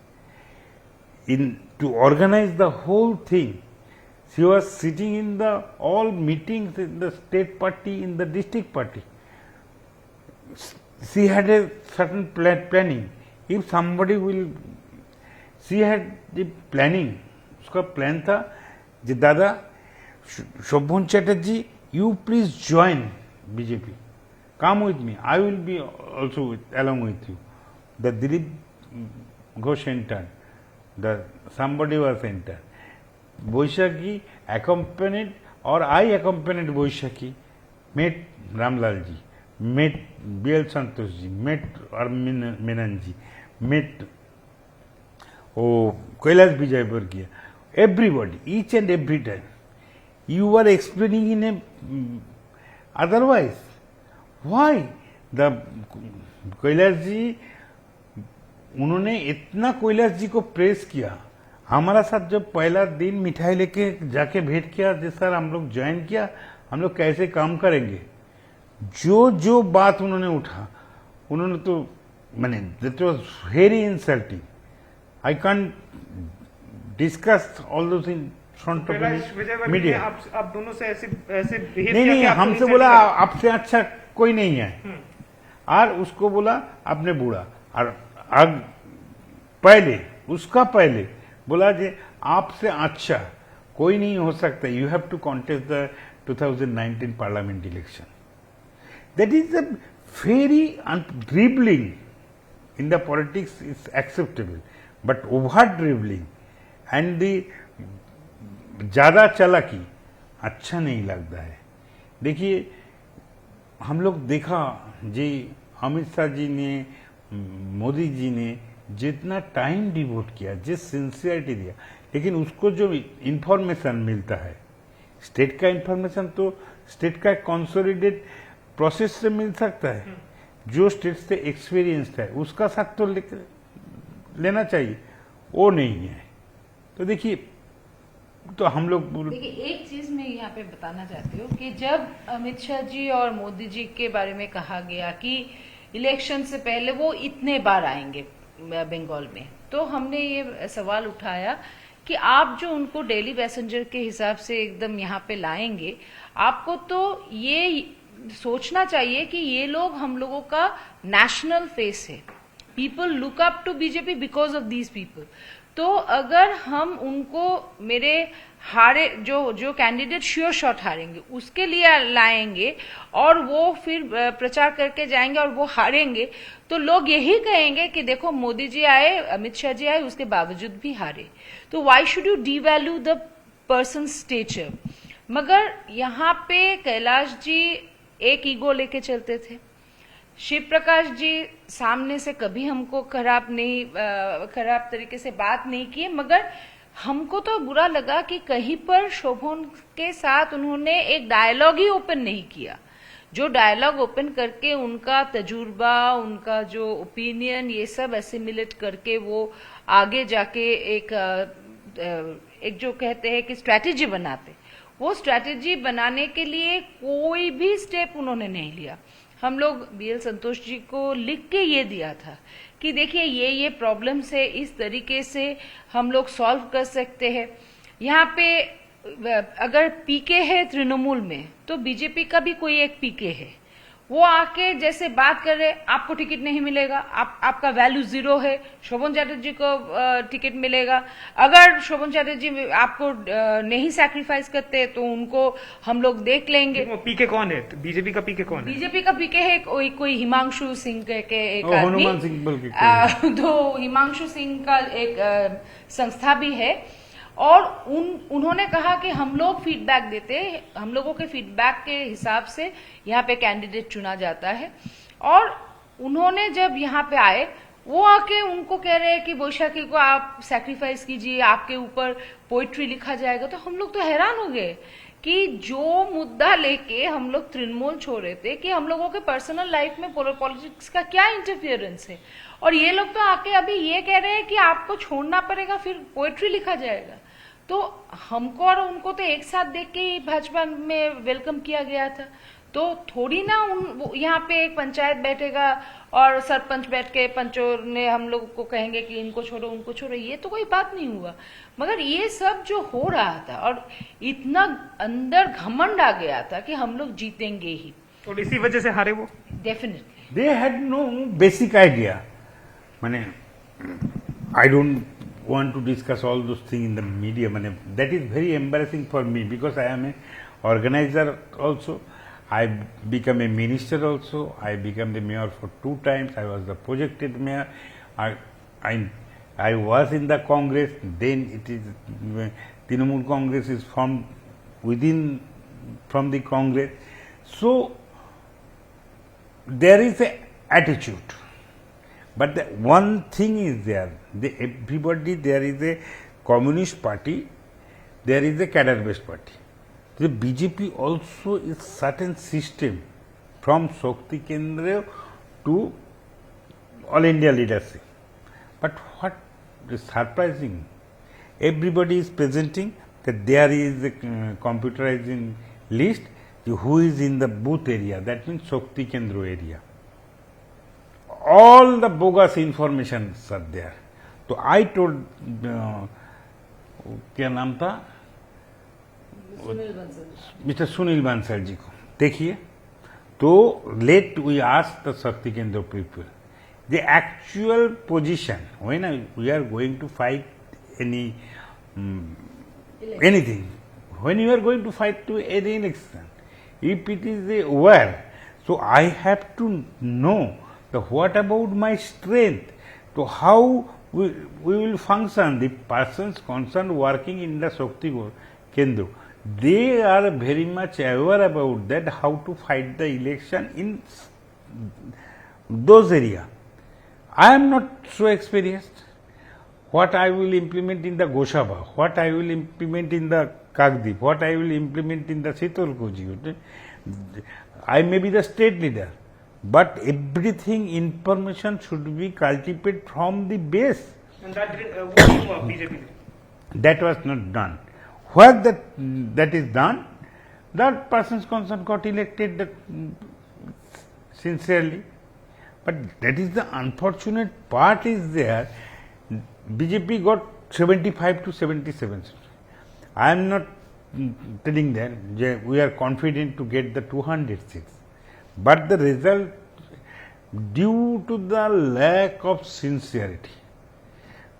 to organize the whole thing. She was sitting in the all meetings in the state party, in the district party. She had a certain planning. If somebody will, she had the planning. उसका plan था कि दादा शोभन Chatterjee, you please join BJP. Come with me. I will be also along with you. The Dilip Ghosh entered. Somebody was entered. Boishaki accompanied, or I accompanied Boishaki. Met Ramlal ji, met B.L. Santosh ji, met Armin Menon ji, met Kailash Vijayvargiya. Everybody, each and every time. You were explaining in a otherwise. Why? The Kailash ji, उन्होंने इतना कैलाश जी को press किया। हमारा साथ जब पहला दिन मिठाई लेके जाके भेंट किया, जिस सर हम लोग ज्वाइन किया, हम लोग कैसे काम करेंगे, जो बात उन्होंने उठा, उन्होंने तो मैंने that was very insulting. I can't discuss all those in front of media. आप दोनों से ऐसे नहीं, हमसे बोला आपसे अच्छा कोई नहीं है, और उसको बोला आपने बूढ़ा, और पहले बोला जी आपसे अच्छा कोई नहीं हो सकता, you have to contest the 2019 parliament election. That is a very dribbling in the politics is acceptable, but over dribbling and the ज्यादा चालाकी अच्छा नहीं लगता है। देखिए हम लोग देखा जी, अमित शाह जी ने, मोदी जी ने जितना टाइम डिवोट किया, जिस सिंसियरिटी दिया, लेकिन उसको जो इंफॉर्मेशन मिलता है, स्टेट का इंफॉर्मेशन तो स्टेट का कंसोलिडेट प्रोसेस से मिल सकता है, जो स्टेट से एक्सपीरियंस है उसका साथ तो लेना चाहिए, वो नहीं है। तो देखिए, तो हम लोग देखिए एक चीज मैं यहाँ पे बताना चाहती हूँ कि जब अमित शाह जी और मोदी जी के बारे में कहा गया कि इलेक्शन से पहले वो इतने बार आएंगे बंगाल में, तो हमने ये सवाल उठाया कि आप जो उनको डेली पैसेंजर के हिसाब से एकदम यहाँ पे लाएंगे, आपको तो ये सोचना चाहिए कि ये लोग हम लोगों का नेशनल फेस है। People look up to BJP because of these people. तो अगर हम उनको मेरे हारे जो कैंडिडेट श्योर शॉट हारेंगे उसके लिए लाएंगे और वो फिर प्रचार करके जाएंगे और वो हारेंगे, तो लोग यही कहेंगे कि देखो मोदी जी आए, अमित शाह जी आए, उसके बावजूद भी हारे। तो why should you devalue the person stature. मगर यहाँ पे कैलाश जी एक ईगो लेके चलते थे, शिव प्रकाश जी सामने से कभी हमको खराब तरीके से बात नहीं किए, मगर हमको तो बुरा लगा कि कहीं पर शोभन के साथ उन्होंने एक डायलॉग ही ओपन नहीं किया। जो डायलॉग ओपन करके उनका तजुर्बा, उनका जो ओपिनियन, ये सब एसिमिलेट करके वो आगे जाके एक जो कहते हैं कि स्ट्रैटेजी बनाते, वो स्ट्रैटेजी बनाने के लिए कोई भी स्टेप उन्होंने नहीं लिया। हम लोग बीएल संतोष जी को लिख के ये दिया था कि देखिए ये प्रॉब्लम्स है, इस तरीके से हम लोग सॉल्व कर सकते हैं। यहाँ पे अगर पीके है तृणमूल में, तो बीजेपी का भी कोई एक पीके है, वो आके जैसे बात कर रहे, आपको टिकट नहीं मिलेगा, आपका वैल्यू 0 है, शोभन चैटर्जी को टिकट मिलेगा, अगर शोभन चैटर्जी आपको नहीं सैक्रिफाइस करते तो उनको हम लोग देख लेंगे। वो पीके कौन है? बीजेपी का पीके कौन है? बीजेपी का पीके है कोई हिमांशु सिंह के एक हनुमान सिंह बोल के तो हिमांशु सिंह का एक संस्था भी है, और उन्होंने कहा कि हम लोग फीडबैक देते हैं, हम लोगों के फीडबैक के हिसाब से यहाँ पे कैंडिडेट चुना जाता है। और उन्होंने जब यहाँ पे आए, वो आके उनको कह रहे हैं कि वैशाखी को आप सैक्रिफाइस कीजिए, आपके ऊपर पोइट्री लिखा जाएगा। तो हम लोग तो हैरान हो गए कि जो मुद्दा लेके हम लोग तृणमूल छोड़ रहे थे कि हम लोगों के पर्सनल लाइफ में पॉलिटिक्स का क्या इंटरफियरेंस है, और ये लोग तो आके अभी ये कह रहे हैं कि आपको छोड़ना पड़ेगा, फिर पोएट्री लिखा जाएगा। तो हमको और उनको तो एक साथ देख के ही भाजपा में वेलकम किया गया था। तो थोड़ी ना यहाँ पे एक पंचायत बैठेगा और सरपंच बैठ के पंचों ने हम लोग को कहेंगे कि इनको छोड़ो उनको छोड़ो, ये तो कोई बात नहीं हुआ। मगर ये सब जो हो रहा था, और इतना अंदर घमंड आ गया था कि हम लोग जीतेंगे ही, और इसी वजह से हारे वो। Definitely they had no basic idea. माने I don't want to discuss all those things in the media. That is very embarrassing for me because I am a organizer also. I become a minister also. I became the mayor for 2 times. I was the projected mayor. I was in the Congress. Then it is Trinamool Congress is formed from the Congress. So there is a attitude. But the one thing is there, there is a communist party, there is a cadre-based party. The BJP also is certain system from Shakti Kendra to All India leadership. But what is surprising, everybody is presenting that there is a computerizing list who is in the booth area, that means Shakti Kendra area. All the bogus informations are there. तो I told क्या नाम था mister Sunil Bansal ji को, देखिए तो late we ask the Shakti Kendra people the actual position when we are going to fight anything, when you are going to fight to any election, if it is a war, so I have to know the what about my strength, to how we will function. The persons concerned working in the Shakti Kendra, they are very much aware about that, how to fight the election in those areas. I am not so experienced. What I will implement in the Goshaba, what I will implement in the Kagdip, what I will implement in the Sitalkuji. I may be the state leader, but everything information should be cultivated from the base. And that didn't work, BJP. That was not done. Where that is done, that persons concerned got elected sincerely. But that is the unfortunate part is there. BJP got 75 to 77. I am not telling that we are confident to get the 200 seats. But the result, due to the lack of sincerity,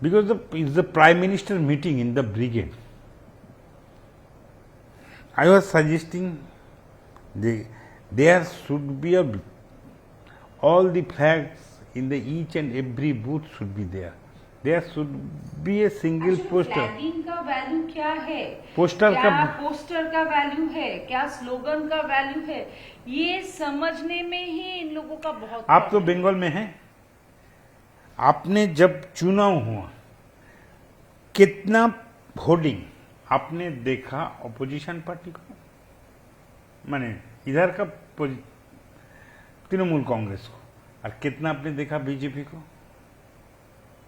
because it's the Prime Minister meeting in the brigade. I was suggesting there should be all the flags in the each and every booth should be there. There should be a single poster. Flagging का value क्या है, poster क्या का poster का value है, क्या slogan का value है, ये समझने में ही इन लोगों का बहुत आप तो बंगाल में हैं, आपने जब चुनाव हुआ कितना होर्डिंग आपने देखा ऑपोजिशन पार्टी को, माने इधर का तृणमूल कांग्रेस को, और कितना आपने देखा बीजेपी को?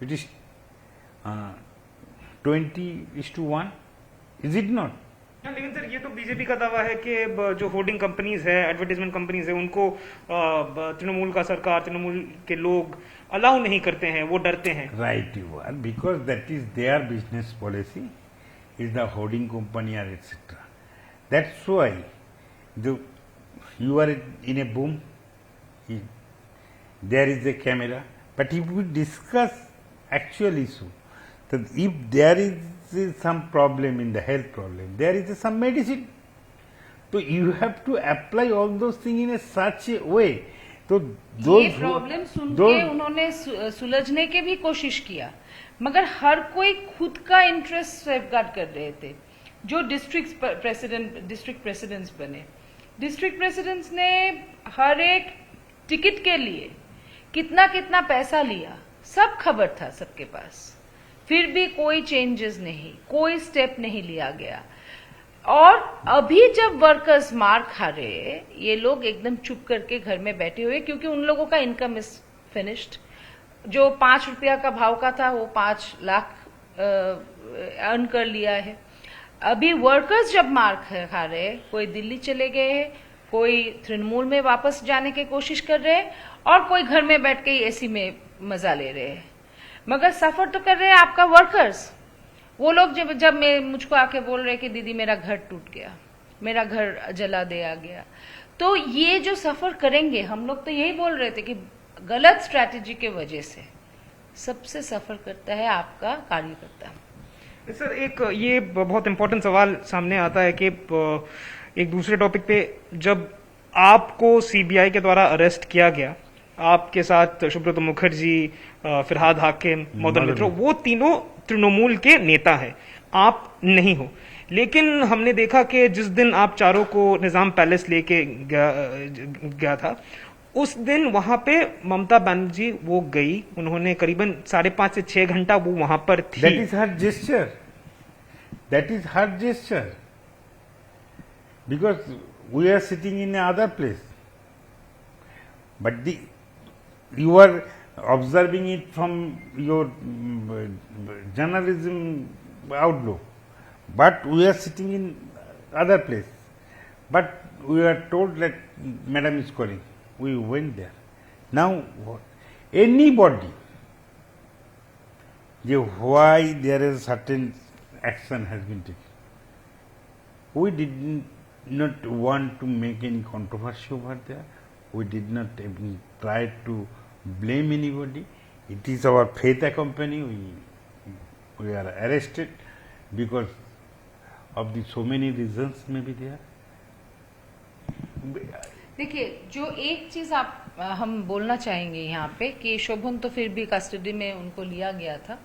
It is 20:1, is it not? लेकिन सर ये तो बीजेपी का दावा है कि जो होर्डिंग कंपनीज है, एडवर्टाइजमेंट कंपनीज है, उनको तृणमूल का सरकार, तृणमूल के लोग अलाउ नहीं करते हैं, वो डरते हैं। Right, you are, because that is their business policy, is the hoarding company और etcetera. That's why you are in a boom, there is a camera, but if we discuss actual issue, that if there is some problem in the health problem, there is some medicine, so you have to apply all those things in a such a way. तो ये problem सुन के उन्होंने सुलझने के भी कोशिश किया, मगर हर कोई खुद का इंटरेस्ट सेफगार्ड कर रहे थे. जो डिस्ट्रिक्ट प्रेसिडेंट्स बने, डिस्ट्रिक्ट प्रेसिडेंट्स ने हर एक टिकट के लिए कितना कितना पैसा लिया, सब खबर था सबके पास, फिर भी कोई चेंजेस नहीं, कोई स्टेप नहीं लिया गया. और अभी जब वर्कर्स मार खा रहे, ये लोग एकदम चुप करके घर में बैठे हुए, क्योंकि उन लोगों का इनकम इज फिनिश्ड. जो 5 रुपया का भाव का था वो 5 लाख अर्न कर लिया है. अभी वर्कर्स जब मार खा रहे, कोई दिल्ली चले गए हैं, कोई तृणमूल में वापस जाने की कोशिश कर रहे हैं, और कोई घर में बैठ के एसी में मजा ले रहे हैं, मगर सफर तो कर रहे हैं आपका वर्कर्स. वो लोग जब मुझको आके बोल रहे कि दीदी मेरा घर टूट गया, मेरा घर जला दिया गया, तो ये जो सफर करेंगे, हम लोग तो यही बोल रहे थे कि गलत स्ट्रैटेजी के वजह से सबसे सफर करता है आपका कार्यकर्ता. सर एक ये बहुत इंपॉर्टेंट सवाल सामने आता है कि एक दूसरे टॉपिक पे, जब आपको सीबीआई के द्वारा अरेस्ट किया गया, आपके साथ सुब्रत मुखर्जी, फिरहाद हाकिम, मदन मित्रा, वो तीनों तृणमूल के नेता हैं, आप नहीं हो. लेकिन हमने देखा कि जिस दिन आप चारों को निजाम पैलेस लेके गया था, उस दिन वहां पे ममता बनर्जी वो गई, उन्होंने करीबन 5.5 से 6 घंटा वो वहां पर थी. That is her gesture. That is her gesture. Because we are sitting in another place. But you are observing it from your journalism outlook. But we are sitting in other place. But we are told that Madam is calling. We went there. Now what? Anybody, why there is certain action has been taken. We did not want to make any controversy over there. We did not even try to blame anybody. It is our faith company. We are arrested because of the so many reasons may be there. देखिए, जो एक चीज हम बोलना चाहेंगे यहाँ पे कि शोभन तो फिर भी कस्टडी में उनको लिया गया था,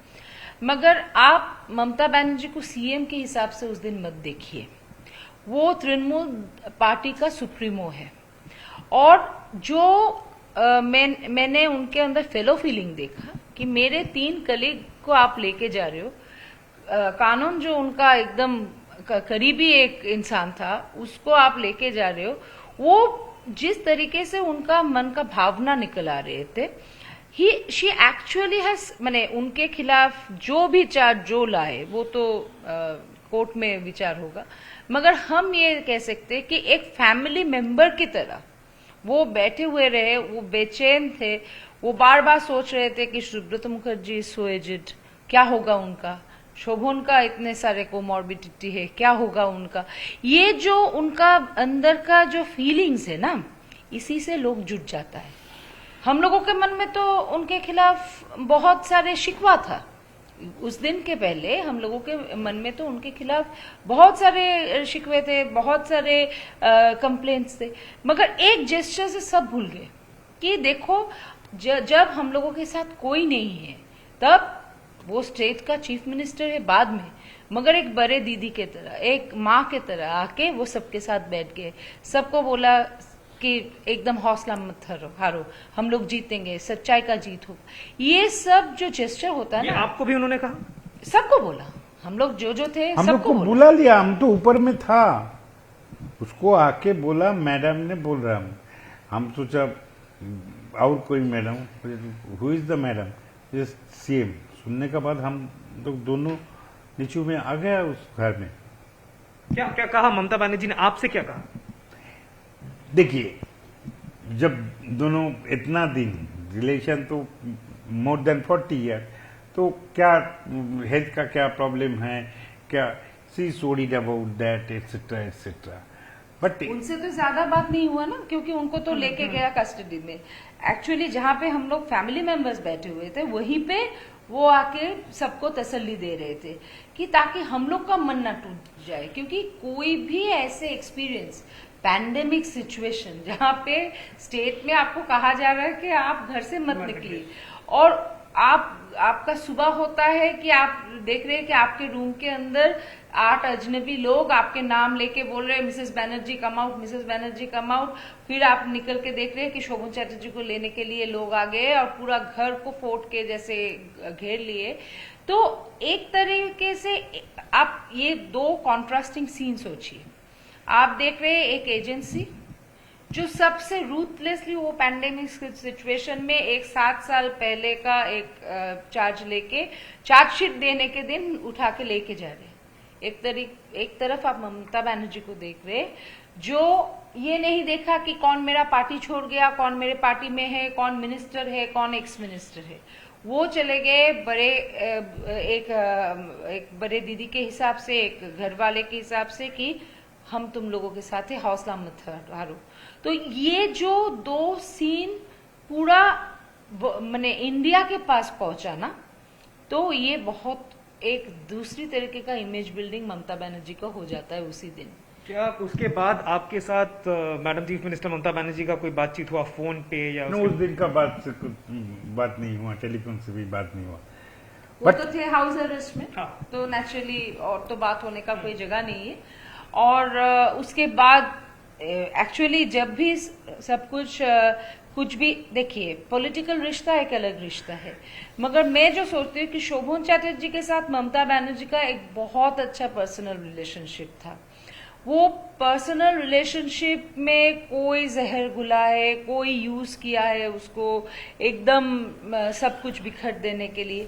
मगर आप ममता बनर्जी को सीएम के हिसाब से उस दिन मत देखिए. वो तृणमूल पार्टी का सुप्रीमो है, और जो मैंने उनके अंदर फेलो फीलिंग देखा कि मेरे 3 कलीग को आप लेके जा रहे हो, कानून जो उनका एकदम करीबी एक इंसान था, उसको आप लेके जा रहे हो, वो जिस तरीके से उनका मन का भावना निकल आ रहे थे, शी एक्चुअली हैज, मैंने उनके खिलाफ जो भी चार्ज जो लाए वो तो कोर्ट में विचार होगा, मगर हम ये कह सकते हैं कि एक फैमिली मेंबर की तरह वो बैठे हुए रहे, वो बेचैन थे, वो बार बार सोच रहे थे कि सुब्रत मुखर्जी सो एजिड, क्या होगा उनका, शोभन का इतने सारे कोमॉर्बिडिटी है, क्या होगा उनका. ये जो उनका अंदर का जो फीलिंग्स है ना, इसी से लोग जुट जाता है. हम लोगों के मन में तो उनके खिलाफ बहुत सारे शिकवा था, उस दिन के पहले हम लोगों के मन में तो उनके खिलाफ बहुत सारे शिकवे थे, बहुत सारे कंप्लेंट्स थे, मगर एक जेस्चर से सब भूल गए कि देखो जब हम लोगों के साथ कोई नहीं है तब वो स्टेट का चीफ मिनिस्टर है बाद में, मगर एक बड़े दीदी के तरह, एक माँ के तरह आके वो सबके साथ बैठ गए, सबको बोला कि एकदम हौसला मत हारो, हम लोग जीतेंगे, सच्चाई का जीत हो। ये सब जो जेस्चर होता है ये ना, आपको भी उन्होंने कहा? सबको बोला, हम लोग जो थे हम लोग सबको को बोला। बुला लिया, हम तो ऊपर में था, उसको आके बोला मैडम ने बोल रहा हूँ, हम सोचा और कोई madam, who is the madam, CM. सुनने के बाद हम लोग दोनों नीचू में आ गया उस घर में। क्या क्या कहा ममता बनर्जी ने, आपसे क्या कहा? देखिए, जब दोनों इतना दिन रिलेशन तो मोर देन 40 ईयर, तो क्या हेल्थ का क्या प्रॉब्लम है, क्या सी सोरीड about that etcetera etcetera, but उनसे तो ज्यादा बात नहीं हुआ ना, क्योंकि उनको तो लेके गया कस्टडी में। एक्चुअली जहाँ पे हम लोग फैमिली मेंबर्स बैठे हुए थे वहीं पे वो आके सबको तसल्ली दे रहे थे कि ताकि हम लोग का मन ना टूट जाए, क्योंकि कोई भी ऐसे एक्सपीरियंस पैंडेमिक सिचुएशन जहाँ पे स्टेट में आपको कहा जा रहा है कि आप घर से मत निकलिए, और आपका सुबह होता है कि आप देख रहे हैं कि आपके रूम के अंदर 8 अजनबी लोग आपके नाम लेके बोल रहे हैं Mrs Banerjee come out, Mrs Banerjee come out. फिर आप निकल के देख रहे हैं कि शोभन चैटर्जी को लेने के लिए लोग आ गए और पूरा घर को फोर्ट के जैसे घेर लिए। तो एक तरीके से आप ये दो कॉन्ट्रास्टिंग सीन सोचिए, आप देख रहे हैं एक एजेंसी जो सबसे रूथलेसली वो पैंडेमिक सिचुएशन में एक 7 साल पहले का एक चार्ज लेके चार्जशीट देने के दिन उठा के लेके जा रहे हैं। एक तरफ आप ममता बनर्जी को देख रहे जो ये नहीं देखा कि कौन मेरा पार्टी छोड़ गया, कौन मेरे पार्टी में है, कौन मिनिस्टर है, कौन एक्स मिनिस्टर है। वो चले गए एक बड़े दीदी के हिसाब से, एक घर वाले के हिसाब से कि हम तुम लोगों के साथ है, हौसला मत हारो। तो ये जो दो सीन पूरा मैंने इंडिया के पास पहुंचा ना, तो ये बहुत एक दूसरी तरीके का इमेज बिल्डिंग ममता बनर्जी का हो जाता है उसी दिन। क्या उसके बाद आपके साथ madam chief minister Mamata Banerjee का कोई बातचीत हुआ फोन पे या उस दिन का बात से कुछ बात नहीं हुआ, टेलीफोन से भी बात नहीं हुआ। वो तो थे हाउस अरेस्ट में, हाँ। तो नेचुरली और तो बात होने का कोई जगह नहीं है। और उसके बाद एक्चुअली जब भी सब कुछ भी देखिए, पॉलिटिकल रिश्ता एक अलग रिश्ता है, मगर मैं जो सोचती हूँ कि शोभन चैटर्जी के साथ ममता बनर्जी का एक बहुत अच्छा पर्सनल रिलेशनशिप था। वो पर्सनल रिलेशनशिप में कोई जहर घुला है, कोई यूज किया है उसको एकदम सब कुछ बिखर देने के लिए।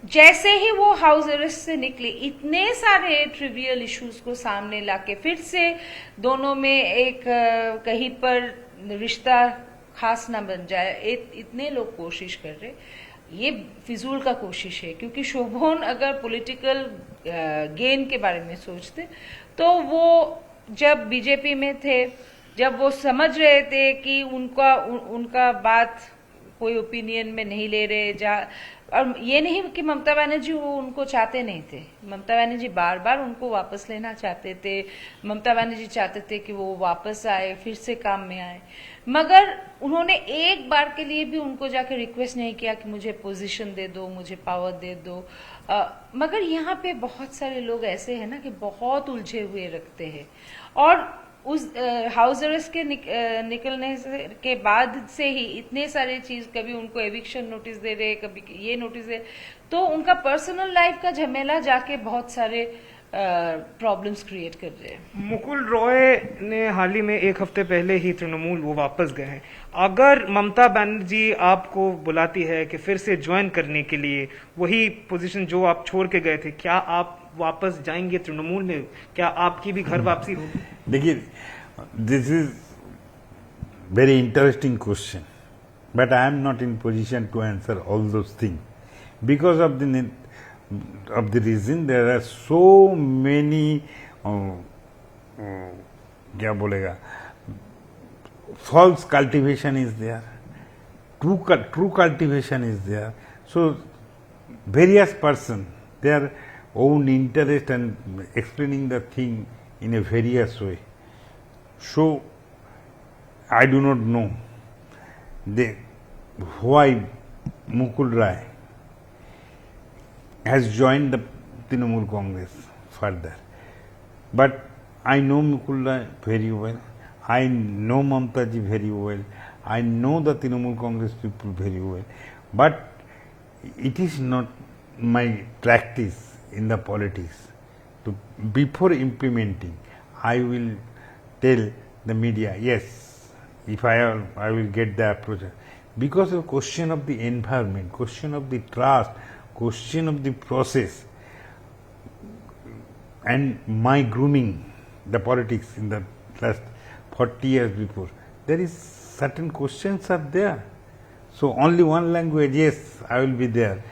जैसे ही वो हाउस अरेस्ट से निकले, इतने सारे ट्रिवियल इश्यूज को सामने लाके फिर से दोनों में एक कहीं पर रिश्ता खास ना बन जाए, इतने लोग कोशिश कर रहे। ये फिजूल का कोशिश है, क्योंकि शोभन अगर पॉलिटिकल गेन के बारे में सोचते तो वो जब बीजेपी में थे, जब वो समझ रहे थे कि उनका बात कोई ओपिनियन में नहीं ले रहे, और ये नहीं कि ममता बनर्जी वो उनको चाहते नहीं थे, ममता बनर्जी बार बार उनको वापस लेना चाहते थे, ममता बनर्जी चाहते थे कि वो वापस आए, फिर से काम में आए, मगर उन्होंने एक बार के लिए भी उनको जाकर रिक्वेस्ट नहीं किया कि मुझे पोजीशन दे दो, मुझे पावर दे दो। मगर यहाँ पे बहुत सारे लोग ऐसे हैं ना कि बहुत उलझे हुए रखते हैं, और उस हाउस अरेस्ट के निकलने के बाद से ही इतने सारे चीज, कभी उनको एविक्शन नोटिस दे रहे, कभी ये नोटिस दे, तो उनका पर्सनल लाइफ का झमेला जाके बहुत सारे प्रॉब्लम्स क्रिएट कर रहे हैं। मुकुल रॉय ने हाल ही में एक हफ्ते पहले ही तृणमूल वो वापस गए हैं। अगर ममता बनर्जी आपको बुलाती है कि फिर से ज्वाइन करने के लिए वही पोजीशन जो आप छोड़ के गए थे, क्या आप वापस जाएंगे तृणमूल में? क्या आपकी भी घर वापसी होगी? देखिए, this is very interesting question, but I am not in position to answer all those thing because of the reason there are so many क्या बोलेगा, false cultivation is there, true cultivation is there. So various person, their own interest and explaining the thing in a various way. So, I do not know why Mukul Rai has joined the Trinamool Congress further. But I know Mukul Rai very well. I know Mamta ji very well. I know the Trinamool Congress people very well. But it is not my practice in the politics to, before implementing, I will tell the media, yes, if I will get the approach. Because of question of the environment, question of the trust, question of the process, and my grooming the politics in the last 40 years before, there is certain questions are there. So only one language, yes, I will be there.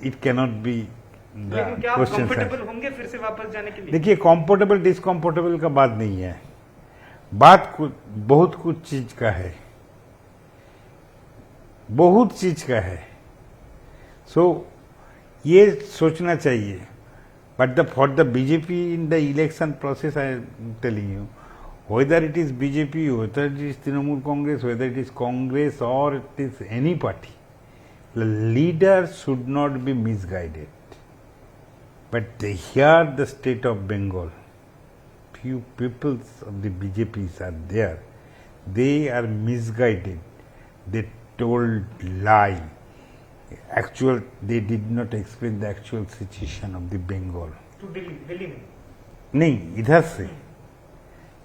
It cannot be the लेकिन क्या आप questions. Comfortable होंगे फिर से वापस जाने के लिए? देखिए, कंफर्टेबल डिसकंफर्टेबल का बात नहीं है, बात बहुत कुछ चीज का है, बहुत चीज का है. सो ये सोचना चाहिए. But for the BJP in the election process, I am telling you, whether it is BJP, whether it is Trinamool Congress, whether it is Congress or it is any party, the leader should not be misguided. But here the state of Bengal, few people of the BJPs are there, they are misguided, they told lie. Actual, they did not explain the actual situation of the Bengal. To Delhi में? नहीं, इधर से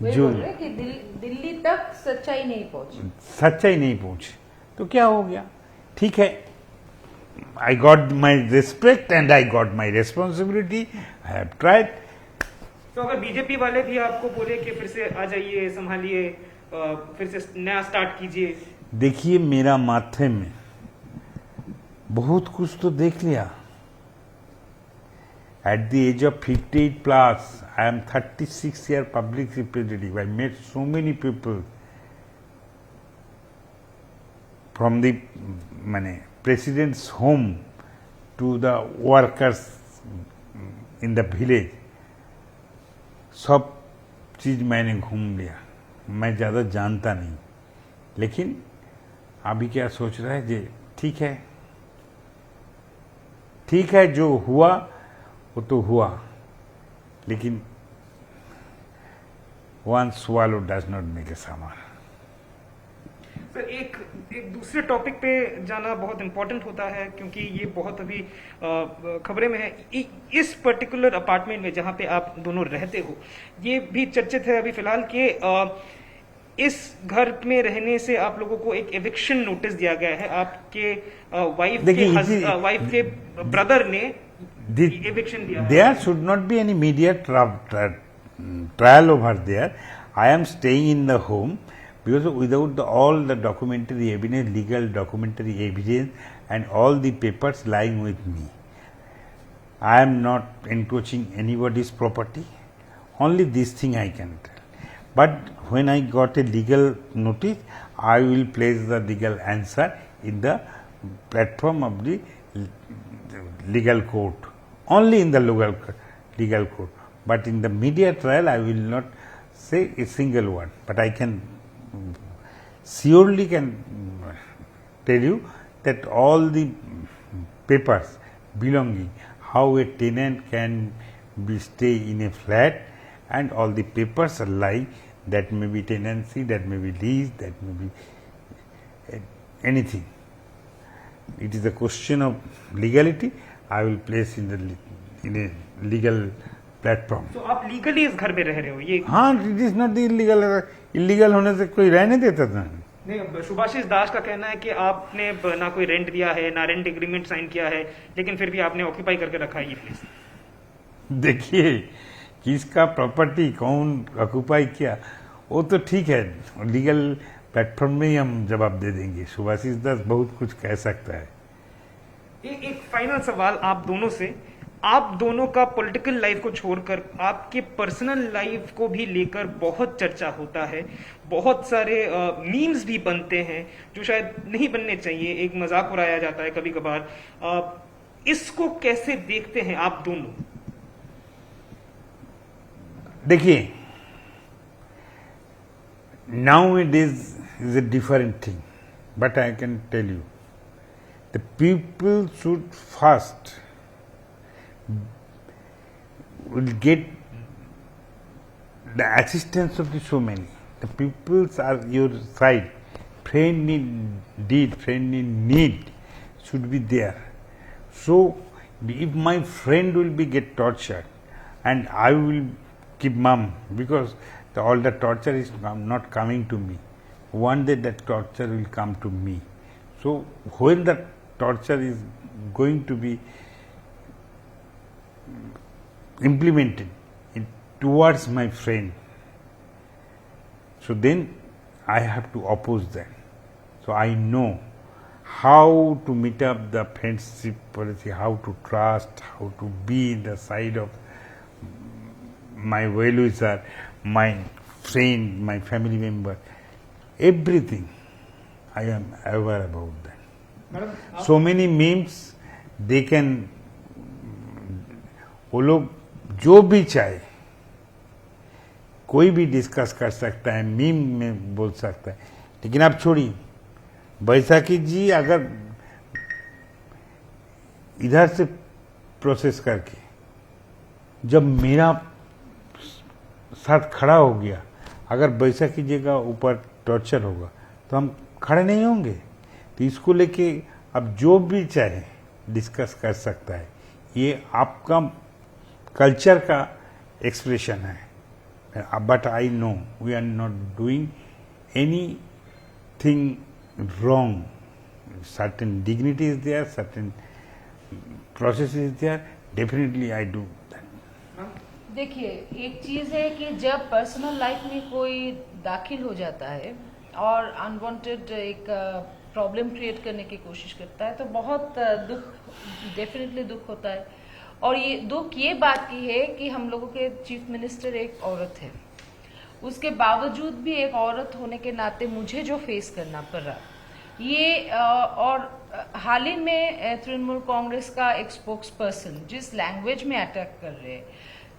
वे जो बोल रहे कि दिल्ली तक सच्चाई नहीं पहुंची. सच्चाई नहीं पहुंचे तो क्या हो गया? ठीक है, I got my respect and I got my responsibility, I have tried. तो अगर बीजेपी वाले भी आपको बोले कि फिर से आ जाइए, संभालिए, फिर से नया स्टार्ट कीजिए? देखिए, मेरा माथे में बहुत कुछ तो देख लिया. At the age of 58 plus, I am 36 year public representative. I met so many people from the president's home to the workers in the village. सब चीज मैंने घूम लिया. मैं ज़्यादा जानता नहीं, लेकिन अभी क्या सोच रहा है जी, ठीक है, ठीक है, जो हुआ वो तो हुआ, लेकिन one swallow does not make a summer. Sir, एक दूसरे टॉपिक पे जाना बहुत इंपॉर्टेंट होता है, क्योंकि ये बहुत अभी खबरें में है. इस पर्टिकुलर अपार्टमेंट में जहां पे आप दोनों रहते हो, ये भी चर्चित है अभी फिलहाल कि इस घर में रहने से आप लोगों को एक एविक्शन नोटिस दिया गया है. आपके वाइफ के ब्रदर ने eviction दिया. There should not be any media trial over there. I am staying in the home because without all the documentary evidence, legal documentary evidence and all the papers lying with me, I am not encroaching anybody's property. Only this thing I can tell. But when I got a legal notice, I will place the legal answer in the platform of the legal court. Only in the legal court. But in the media trial, I will not say a single word. But I can surely tell you that all the papers belonging, how a tenant can stay in a flat, and all the papers are lying, that may be tenancy, that may be lease, that may be anything. It is a question of legality. I will place in a legal platform. तो आप legally इस घर में रह रहे हो? ये हाँ, it is not illegal. Illegal होने से कोई रहने देता था? नहीं, सुभाषिस दास का कहना है कि आपने ना कोई रेंट दिया है, ना रेंट एग्रीमेंट साइन किया है, लेकिन फिर भी आपने ऑक्यूपाई करके रखा है ये प्लेस. देखिए, किसका प्रॉपर्टी कौन ऑक्यूपाई किया वो तो ठीक है, लीगल प्लेटफॉर्म में ही हम जवाब दे देंगे. सुभाषिस दास बहुत कुछ कह सकता है. एक फाइनल सवाल आप दोनों से. आप दोनों का पॉलिटिकल लाइफ को छोड़कर आपके पर्सनल लाइफ को भी लेकर बहुत चर्चा होता है. बहुत सारे मीम्स भी बनते हैं जो शायद नहीं बनने चाहिए. एक मजाक उड़ाया जाता है कभी कभार. इसको कैसे देखते हैं आप दोनों? देखिए, nowadays is a different thing, but I can tell you, the people should first will get the assistance of the so many. The peoples are your side. Friend in deed, friend in need should be there. So, if my friend will be get tortured, and I will keep mum because all the torture is not coming to me. One day that torture will come to me. So, when the torture is going to be implemented towards my friend, so then I have to oppose that. So I know how to meet up the friendship policy, how to trust, how to be in the side of my well-wisher, my friend, my family member, everything. I am aware about that. So many memes, they can, वो लोग जो भी चाहे कोई भी discuss कर सकता है, मीम में बोल सकता है, लेकिन आप छोड़िए, बैसाखी जी अगर इधर से प्रोसेस करके जब मेरा साथ खड़ा हो गया, अगर बैसाखी जी का ऊपर टॉर्चर होगा तो हम खड़े नहीं होंगे। तो इसको लेके अब जो भी चाहे डिस्कस कर सकता है, ये आपका कल्चर का एक्सप्रेशन है। But I know we are not doing anything wrong. Certain dignity is there, certain process is there. Definitely I do that. देखिए, एक चीज़ है कि जब पर्सनल लाइफ में कोई दाखिल हो जाता है और अनवांटेड एक प्रॉब्लम क्रिएट करने की कोशिश करता है तो बहुत डेफिनेटली दुख होता है। और ये दुख ये बात की है कि हम लोगों के चीफ मिनिस्टर एक औरत है, उसके बावजूद भी एक औरत होने के नाते मुझे जो फेस करना पड़ रहा ये और हाल ही में तृणमूल कांग्रेस का एक स्पोक्स पर्सन जिस लैंग्वेज में अटैक कर रहे हैं,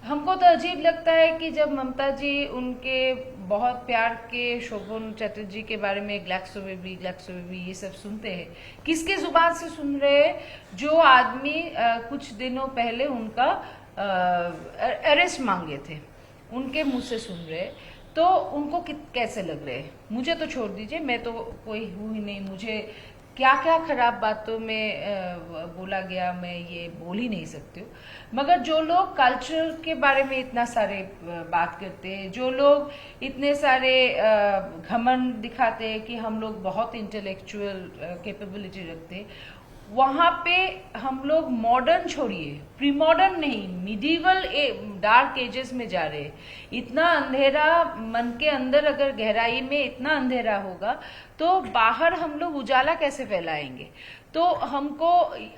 हमको तो अजीब लगता है कि जब ममता जी उनके बहुत प्यार के शोभन चटर्जी के बारे में ग्लैक्सोबेबी ये सब सुनते हैं, किसके जुबान से सुन रहे हैं? जो आदमी कुछ दिनों पहले उनका अरेस्ट मांगे थे, उनके मुंह से सुन रहे हैं। तो उनको कैसे लग रहे हैं? मुझे तो छोड़ दीजिए, मैं तो कोई हूँ ही नहीं, मुझे क्या क्या खराब बातों में बोला गया मैं ये बोल ही नहीं सकती हूँ। मगर जो लोग कल्चर के बारे में इतना सारे बात करते हैं, जो लोग इतने सारे घमंड दिखाते हैं कि हम लोग बहुत इंटेलेक्चुअल कैपेबिलिटी रखते हैं, वहाँ पे हम लोग मॉडर्न छोड़िए, प्री मॉडर्न नहीं, मिडीवल डार्क एजेस में जा रहे हैं। इतना अंधेरा मन के अंदर अगर गहराई में इतना अंधेरा होगा तो बाहर हम लोग उजाला कैसे फैलाएंगे? तो हमको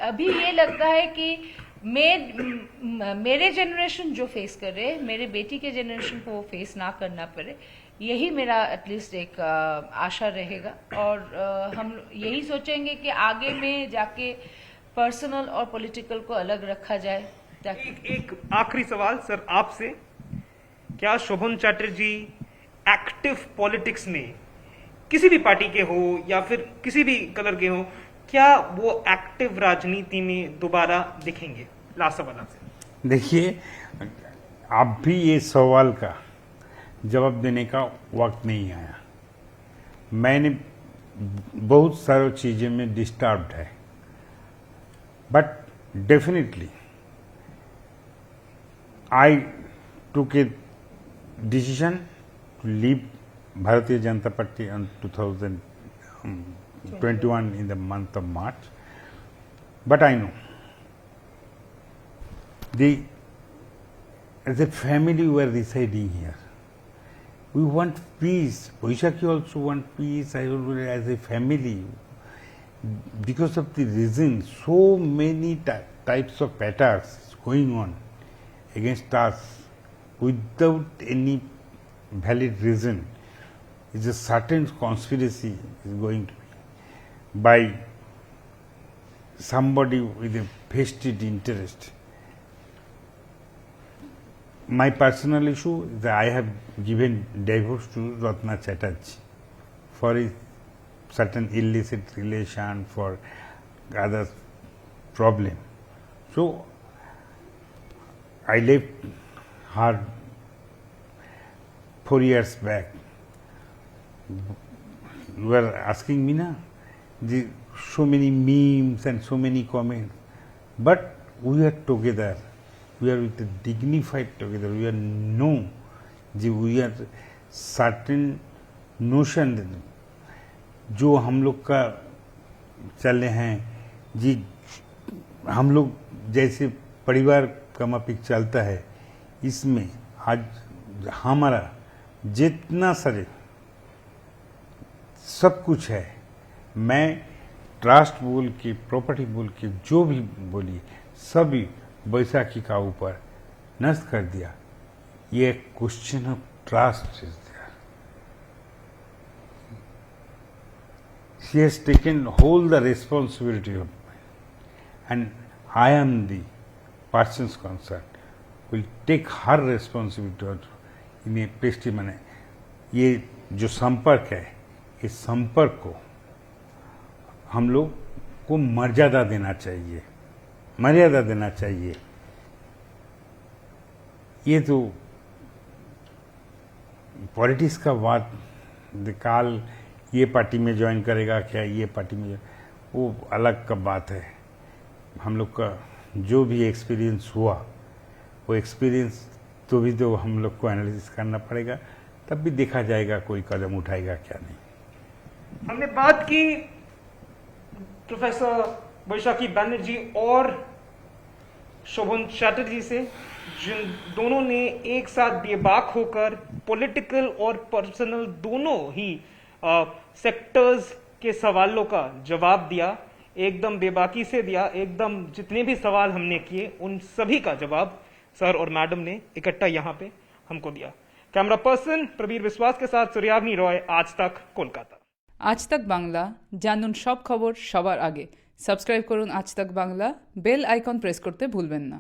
अभी ये लगता है कि मेरे जनरेशन जो फेस कर रहे हैं, मेरे बेटी के जनरेशन को फेस ना करना पड़े, यही मेरा एटलीस्ट एक आशा रहेगा। और हम यही सोचेंगे कि आगे में जाके पर्सनल और पॉलिटिकल को अलग रखा जाए। एक आखिरी सवाल सर आपसे, क्या शोभन चैटर्जी एक्टिव पॉलिटिक्स में किसी भी पार्टी के हो या फिर किसी भी कलर के हो, क्या वो एक्टिव राजनीति में दोबारा दिखेंगे? लास्ट सवाल आपसे। देखिए, आप भी ये सवाल का जवाब देने का वक्त नहीं आया। मैंने बहुत सारी चीज़ें में डिस्टर्ब्ड है, but definitely I took a decision to leave Bharatiya Janata Party on 2021 in the month of March. But I know as a family we are residing here. We want peace. Vaishakhi also want peace. I always, as a family, because of the reason, so many types of attacks going on against us without any valid reason. It's a certain conspiracy is going to be by somebody with a vested interest. My personal issue is that I have given divorce to Ratna Chatterjee for his certain illicit relation, for other problem. So I left her 4 years back. You were asking me now, so many memes and so many comments, but we are together. We are with a dignified together. We are know, we are certain notion जो हम लोग का चले हैं जी, हम लोग जैसे परिवार का माफिक चलता है, इसमें आज हमारा जितना सारे सब कुछ है। मैं ट्रस्ट बोल के, प्रॉपर्टी बोल के, जो भी बोली सभी बैसाखी का ऊपर नष्ट कर दिया। ये question of trust is there. She has taken whole the responsibility of and I am the person concern will take her responsibility in a पेस्टी मैंने। ये जो संपर्क है, इस संपर्क को हम लोग को मर्यादा देना चाहिए, मर्यादा देना चाहिए। ये तो पॉलिटिक्स का बात, काल ये पार्टी में ज्वाइन करेगा क्या, ये पार्टी में, वो अलग का बात है। हम लोग का जो भी एक्सपीरियंस हुआ, वो एक्सपीरियंस तो भी तो हम लोग को एनालिसिस करना पड़ेगा, तब भी देखा जाएगा कोई कदम उठाएगा क्या नहीं। हमने बात की प्रोफेसर बैसाखी बैनर्जी और शोभन चैटर्जी से, जिन दोनों ने एक साथ बेबाक होकर पॉलिटिकल और पर्सनल दोनों ही सेक्टर्स के सवालों का जवाब दिया। एकदम बेबाकी से दिया, एकदम जितने भी सवाल हमने किए उन सभी का जवाब सर और मैडम ने इकट्ठा यहाँ पे हमको दिया। कैमरा पर्सन प्रवीर विश्वास के साथ सूर्याग्नि रॉय, आज तक, कोलकाता। আজ তাক বাংলা, জানুন সব খবর সবার আগে। সাবস্ক্রাইব করুন আজ তাক বাংলা, বেল আইকন প্রেস করতে ভুলবেন না।